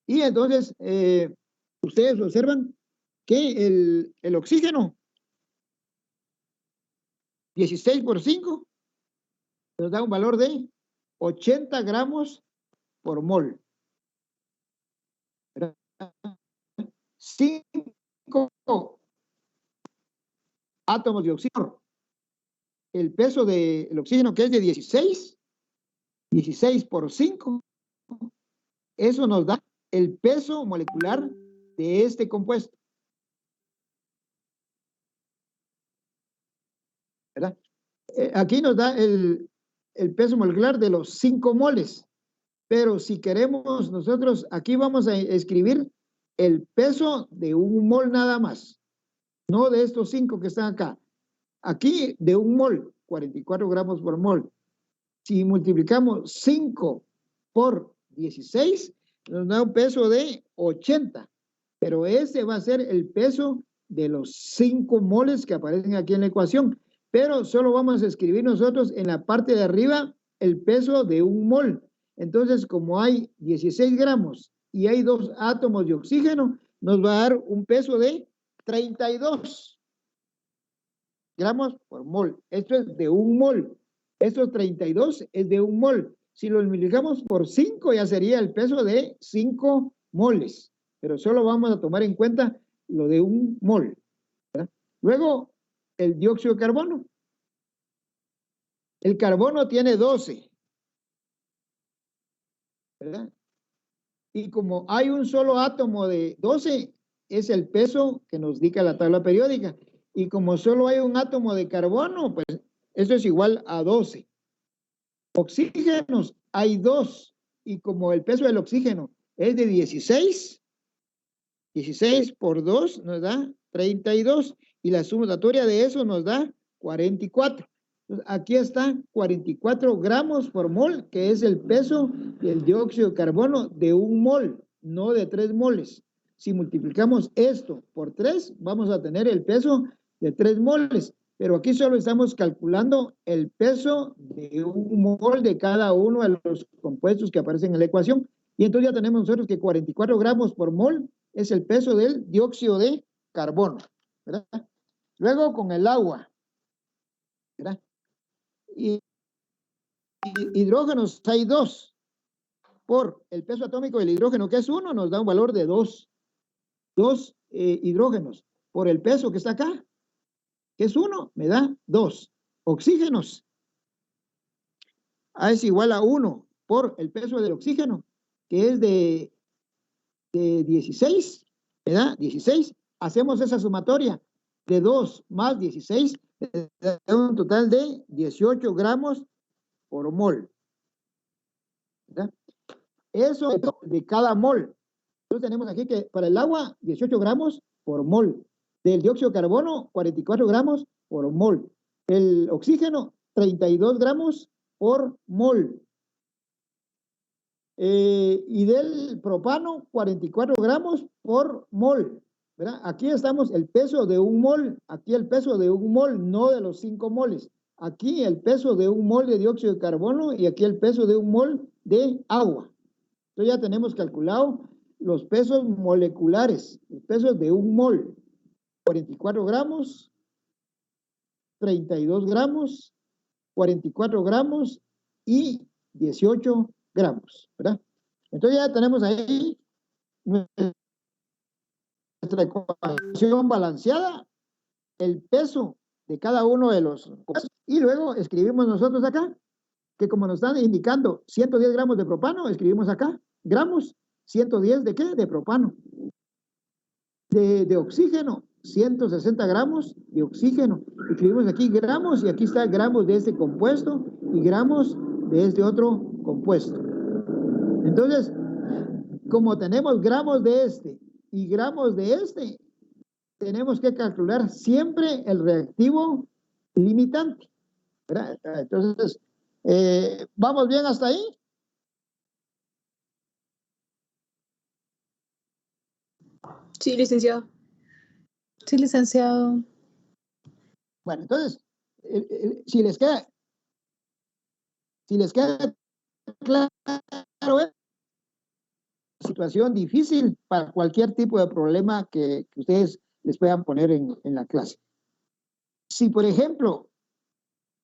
Y entonces, ustedes observan que el oxígeno, 16 por 5, nos da un valor de 80 gramos por mol. 5 átomos de oxígeno. El peso del oxígeno, que es de 16 por 5, eso nos da el peso molecular de este compuesto, ¿verdad? Aquí nos da el peso molecular de los 5 moles, pero si queremos nosotros, aquí vamos a escribir el peso de 1 mol nada más, no de estos 5 que están acá. Aquí de 1 mol, 44 gramos por mol. Si multiplicamos 5 por 16, nos da un peso de 80. Pero ese va a ser el peso de los 5 moles que aparecen aquí en la ecuación, pero solo vamos a escribir nosotros en la parte de arriba el peso de 1 mol. Entonces, como hay 16 gramos y hay 2 átomos de oxígeno, nos va a dar un peso de 32 gramos por mol. Esto es de 1 mol. Estos 32 es de 1 mol. Si lo multiplicamos por 5, ya sería el peso de 5 moles. Pero solo vamos a tomar en cuenta lo de 1 mol, ¿verdad? Luego, el dióxido de carbono. El carbono tiene 12, ¿verdad? Y como hay un solo átomo de 12, es el peso que nos indica la tabla periódica. Y como solo hay un átomo de carbono, pues eso es igual a 12. Oxígenos hay 2. Y como el peso del oxígeno es de 16, 16 por 2 nos da 32. Y la sumatoria de eso nos da 44. Entonces, aquí está 44 gramos por mol, que es el peso del dióxido de carbono de 1 mol, no de 3 moles. Si multiplicamos esto por 3, vamos a tener el peso de 3 moles. Pero aquí solo estamos calculando el peso de 1 mol de cada uno de los compuestos que aparecen en la ecuación. Y entonces ya tenemos nosotros que 44 gramos por mol es el peso del dióxido de carbono, ¿verdad? Luego con el agua, ¿verdad? Y hidrógenos hay 2. Por el peso atómico del hidrógeno, que es 1, nos da un valor de 2. 2 hidrógenos. Por el peso que está acá, que es 1, me da 2. Oxígenos. A es igual a 1 por el peso del oxígeno, que es de 16, me da 16. Hacemos esa sumatoria de 2 más 16, da un total de 18 gramos por mol, ¿verdad? Eso es de cada mol. Entonces tenemos aquí que para el agua 18 gramos por mol. Del dióxido de carbono 44 gramos por mol. El oxígeno 32 gramos por mol. Y del propano 44 gramos por mol, ¿verdad? Aquí estamos el peso de 1 mol, aquí el peso de 1 mol, no de los 5 moles. Aquí el peso de 1 mol de dióxido de carbono y aquí el peso de 1 mol de agua. Entonces ya tenemos calculado los pesos moleculares, los pesos de 1 mol. 44 gramos, 32 gramos, 44 gramos y 18 gramos, ¿verdad? Entonces ya tenemos ahí nuestra ecuación balanceada, el peso de cada uno de los compuestos. Y luego escribimos nosotros acá, que como nos están indicando 110 gramos de propano, escribimos acá, gramos, 110 de ¿qué? De propano. De oxígeno, 160 gramos de oxígeno. Escribimos aquí gramos y aquí está gramos de este compuesto y gramos de este otro compuesto. Entonces, como tenemos gramos de este y gramos de este, tenemos que calcular siempre el reactivo limitante, ¿verdad? Entonces, ¿vamos bien hasta ahí? Sí, licenciado. Sí, licenciado. Bueno, entonces, si les queda claro, es una situación difícil para cualquier tipo de problema que ustedes les puedan poner en la clase. Si, por ejemplo,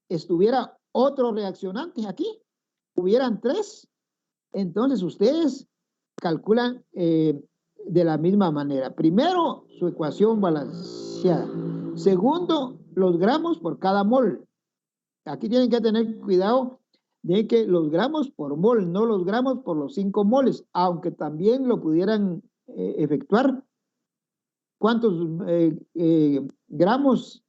estuviera otro reaccionante aquí, hubieran 3, entonces ustedes calculan de la misma manera. Primero, su ecuación balanceada. Segundo, los gramos por cada mol. Aquí tienen que tener cuidado de que los gramos por mol, no los gramos por los 5 moles, aunque también lo pudieran efectuar. ¿Cuántos gramos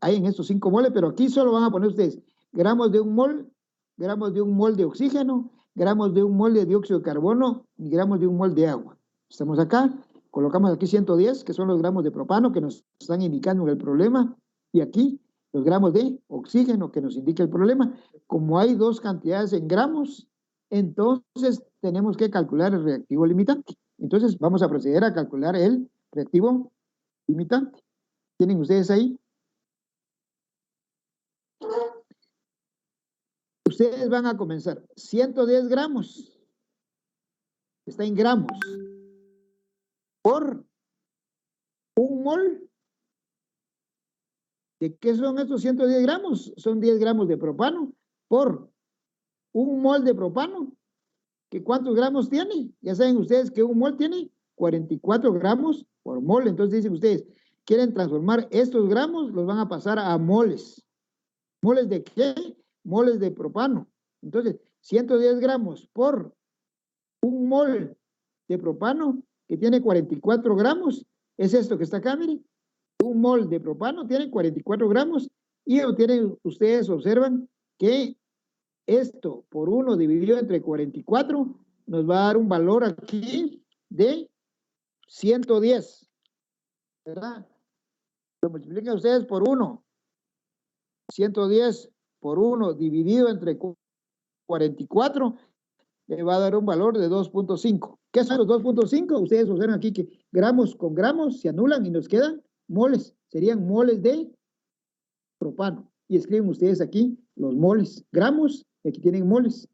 hay en estos 5 moles? Pero aquí solo van a poner ustedes gramos de 1 mol, gramos de 1 mol de oxígeno, gramos de 1 mol de dióxido de carbono y gramos de 1 mol de agua. Estamos acá, colocamos aquí 110, que son los gramos de propano que nos están indicando el problema, y aquí los gramos de oxígeno que nos indica el problema. Como hay 2 cantidades en gramos, entonces tenemos que calcular el reactivo limitante. Entonces vamos a proceder a calcular el reactivo limitante. ¿Tienen ustedes ahí? Ustedes van a comenzar 110 gramos. Está en gramos. Por un mol. ¿De qué son estos 110 gramos? Son 10 gramos de propano por un mol de propano. ¿Que cuántos gramos tiene? Ya saben ustedes que un mol tiene 44 gramos por mol. Entonces dicen ustedes, quieren transformar estos gramos, los van a pasar a moles. ¿Moles de qué? Moles de propano. Entonces, 110 gramos por un mol de propano que tiene 44 gramos. Es esto que está acá, miren. Un mol de propano tiene 44 gramos y ustedes observan que esto por 1 dividido entre 44 nos va a dar un valor aquí de 110. ¿Verdad? Lo multiplican ustedes por 1. 110 por 1 dividido entre 44 le va a dar un valor de 2.5. ¿Qué son los 2.5? Ustedes observan aquí que gramos con gramos se anulan y nos quedan moles. Serían moles de propano. Y escriben ustedes aquí los moles, gramos, y aquí tienen moles.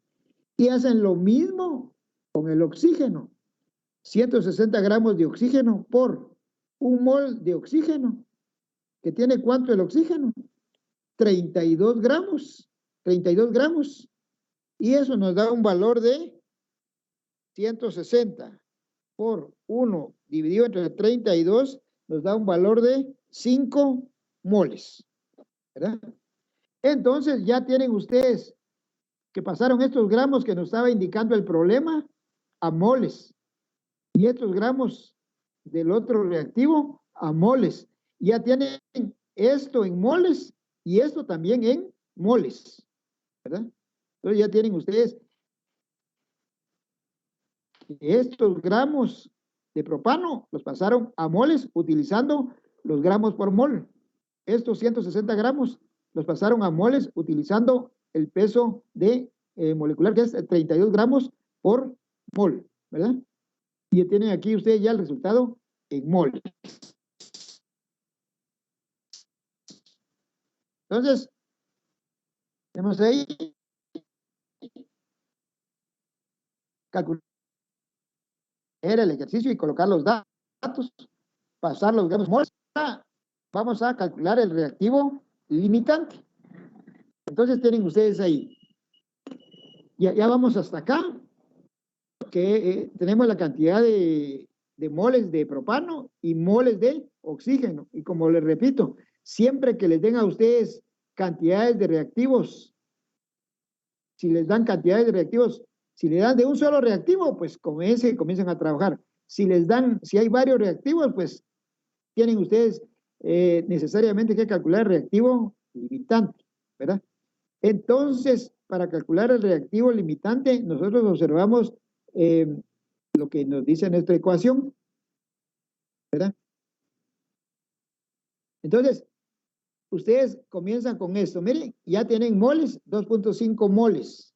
Y hacen lo mismo con el oxígeno. 160 gramos de oxígeno por un mol de oxígeno. ¿Que tiene cuánto el oxígeno? 32 gramos. 32 gramos. Y eso nos da un valor de 160 por 1 dividido entre 32 nos da un valor de 5 moles. ¿Verdad? Entonces ya tienen ustedes que pasaron estos gramos que nos estaba indicando el problema a moles. Y estos gramos del otro reactivo a moles. Ya tienen esto en moles y esto también en moles. ¿Verdad? Entonces ya tienen ustedes estos gramos de propano los pasaron a moles utilizando los gramos por mol. Estos 160 gramos los pasaron a moles utilizando el peso de molecular que es 32 gramos por mol, ¿verdad? Y tienen aquí ustedes ya el resultado en mol. Entonces, tenemos ahí calcular el ejercicio y colocar los datos, pasar los gramos moles. Vamos a calcular el reactivo limitante. Entonces tienen ustedes ahí. Ya vamos hasta acá, que tenemos la cantidad de moles de propano y moles de oxígeno. Y como les repito, siempre que les den a ustedes cantidades de reactivos, si les dan cantidades de reactivos, si le dan de un solo reactivo, pues comienzan a trabajar. Si hay varios reactivos, pues tienen ustedes necesariamente que calcular el reactivo limitante, ¿verdad? Entonces, para calcular el reactivo limitante, nosotros observamos lo que nos dice nuestra ecuación, ¿verdad? Entonces, ustedes comienzan con esto. Miren, ya tienen moles, 2.5 moles.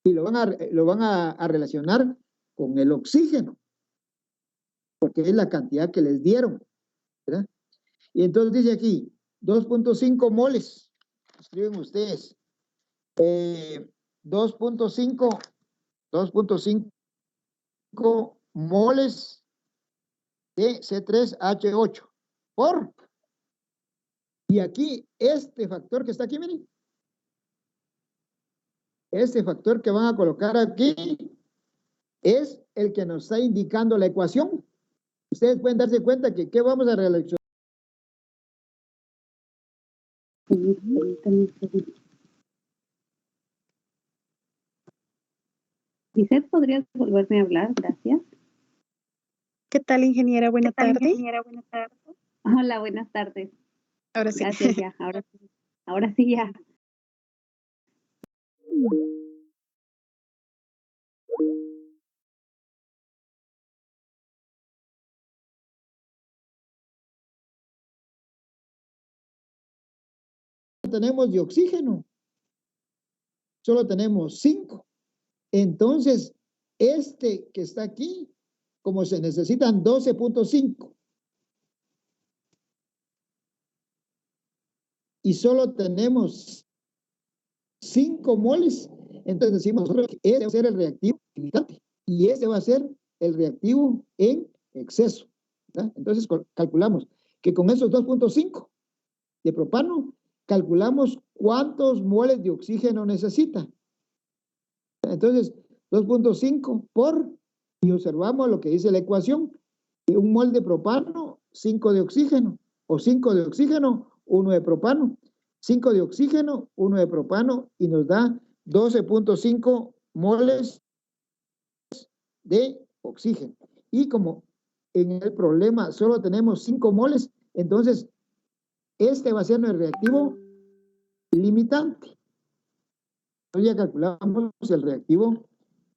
Y lo van a relacionar con el oxígeno, porque es la cantidad que les dieron, ¿verdad? Y entonces dice aquí, 2.5 moles. Escriben ustedes. 2.5 moles de C3H8 por. Y aquí, este factor que está aquí, miren. Este factor que van a colocar aquí es el que nos está indicando la ecuación. Ustedes pueden darse cuenta que ¿qué vamos a realizar? Lisette, ¿podrías volverme a hablar? Gracias. ¿Qué tal, ingeniera? Buenas tardes. Hola, buenas tardes. Ahora sí. Gracias, ya. Ahora sí, ya. Tenemos de oxígeno. Solo tenemos 5. Entonces, este que está aquí, como se necesitan 12.5 y solo tenemos 5 moles, entonces decimos nosotros que este va a ser el reactivo limitante y este va a ser el reactivo en exceso, ¿verdad? Entonces calculamos que con esos 2.5 de propano, calculamos cuántos moles de oxígeno necesita. Entonces, 2.5 por, y observamos lo que dice la ecuación, que un mol de propano, 5 de oxígeno, o 5 de oxígeno, 1 de propano, 5 de oxígeno, 1 de propano, y nos da 12.5 moles de oxígeno. Y como en el problema solo tenemos 5 moles, entonces este va a ser nuestro reactivo limitante. Entonces ya calculamos el reactivo,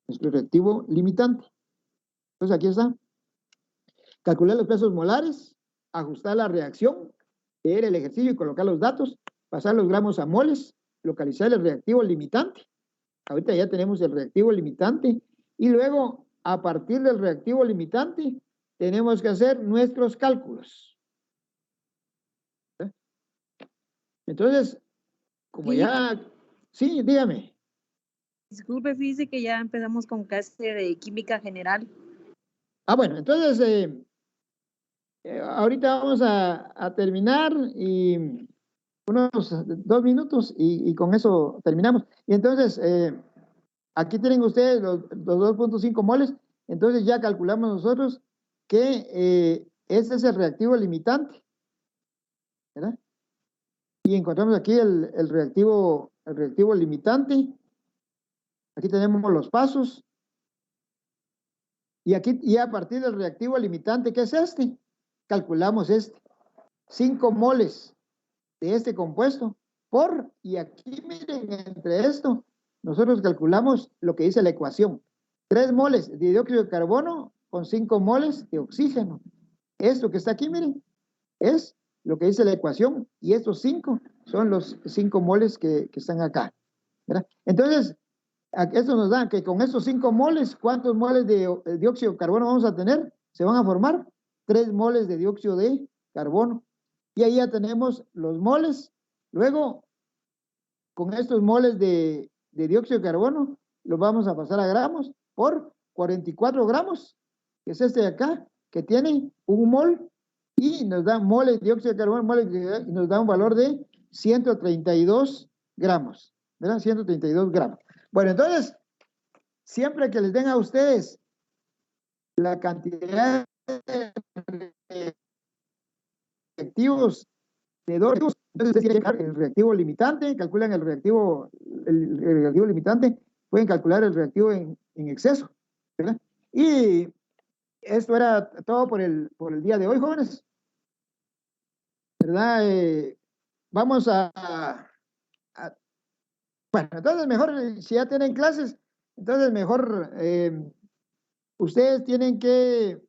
nuestro reactivo limitante. Entonces aquí está. Calcular los pesos molares, ajustar la reacción, leer el ejercicio y colocar los datos, pasar los gramos a moles, localizar el reactivo limitante. Ahorita ya tenemos el reactivo limitante y luego a partir del reactivo limitante tenemos que hacer nuestros cálculos. Entonces, como ya... Sí, dígame. Disculpe, fíjese que ya empezamos con clase de química general. Ah, bueno, entonces ahorita vamos a terminar y unos 2 minutos y con eso terminamos. Y entonces, aquí tienen ustedes los 2.5 moles, entonces ya calculamos nosotros que este es el reactivo limitante, ¿verdad? Y encontramos aquí el reactivo limitante. Aquí tenemos los pasos. Y aquí, y a partir del reactivo limitante, ¿qué es este? Calculamos este. 5 moles de este compuesto por, y aquí miren, entre esto, nosotros calculamos lo que dice la ecuación. 3 moles de dióxido de carbono con 5 moles de oxígeno. Esto que está aquí, miren, es lo que dice la ecuación, y estos 5 son los 5 moles que están acá, ¿verdad? Entonces, esto nos da que con estos 5 moles, ¿cuántos moles de dióxido de carbono vamos a tener? Se van a formar 3 moles de dióxido de carbono. Y ahí ya tenemos los moles. Luego, con estos moles de dióxido de carbono, los vamos a pasar a gramos por 44 gramos, que es este de acá, que tiene 1 mol, y nos da moles de dióxido de carbono, y nos da un valor de 132 gramos, ¿verdad? 132 gramos. Bueno, entonces, siempre que les den a ustedes la cantidad de reactivos de dos, entonces ustedes tienen que calcular el reactivo limitante, calculan el reactivo limitante, pueden calcular el reactivo en exceso, ¿verdad? Y esto era todo por el día de hoy, jóvenes, ¿verdad? Vamos bueno, entonces mejor, si ya tienen clases, entonces mejor ustedes tienen que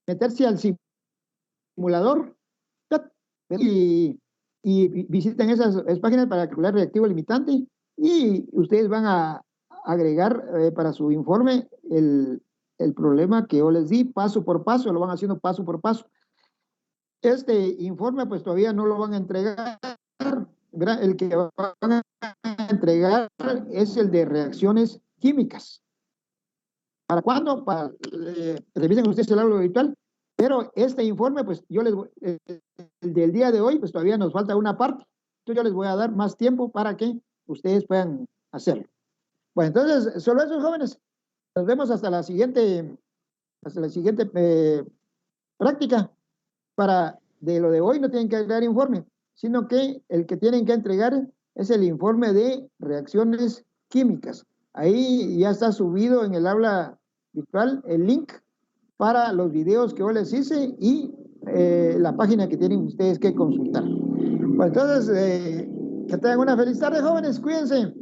meterse al simulador y visiten esas páginas para calcular reactivo limitante y ustedes van a agregar para su informe el problema que yo les di paso por paso, lo van haciendo paso por paso. Este informe pues todavía no lo van a entregar, ¿verdad? El que van a entregar es el de reacciones químicas. ¿Para cuándo? Para revisen ustedes el aula virtual, pero este informe pues yo les voy, el del día de hoy pues todavía nos falta una parte, entonces yo les voy a dar más tiempo para que ustedes puedan hacerlo. Bueno, entonces solo eso, jóvenes. Nos vemos hasta la siguiente práctica. De lo de hoy no tienen que agregar informe, sino que el que tienen que entregar es el informe de reacciones químicas. Ahí ya está subido en el aula virtual el link para los videos que yo les hice y la página que tienen ustedes que consultar. Bueno, entonces, que tengan una feliz tarde, jóvenes, cuídense.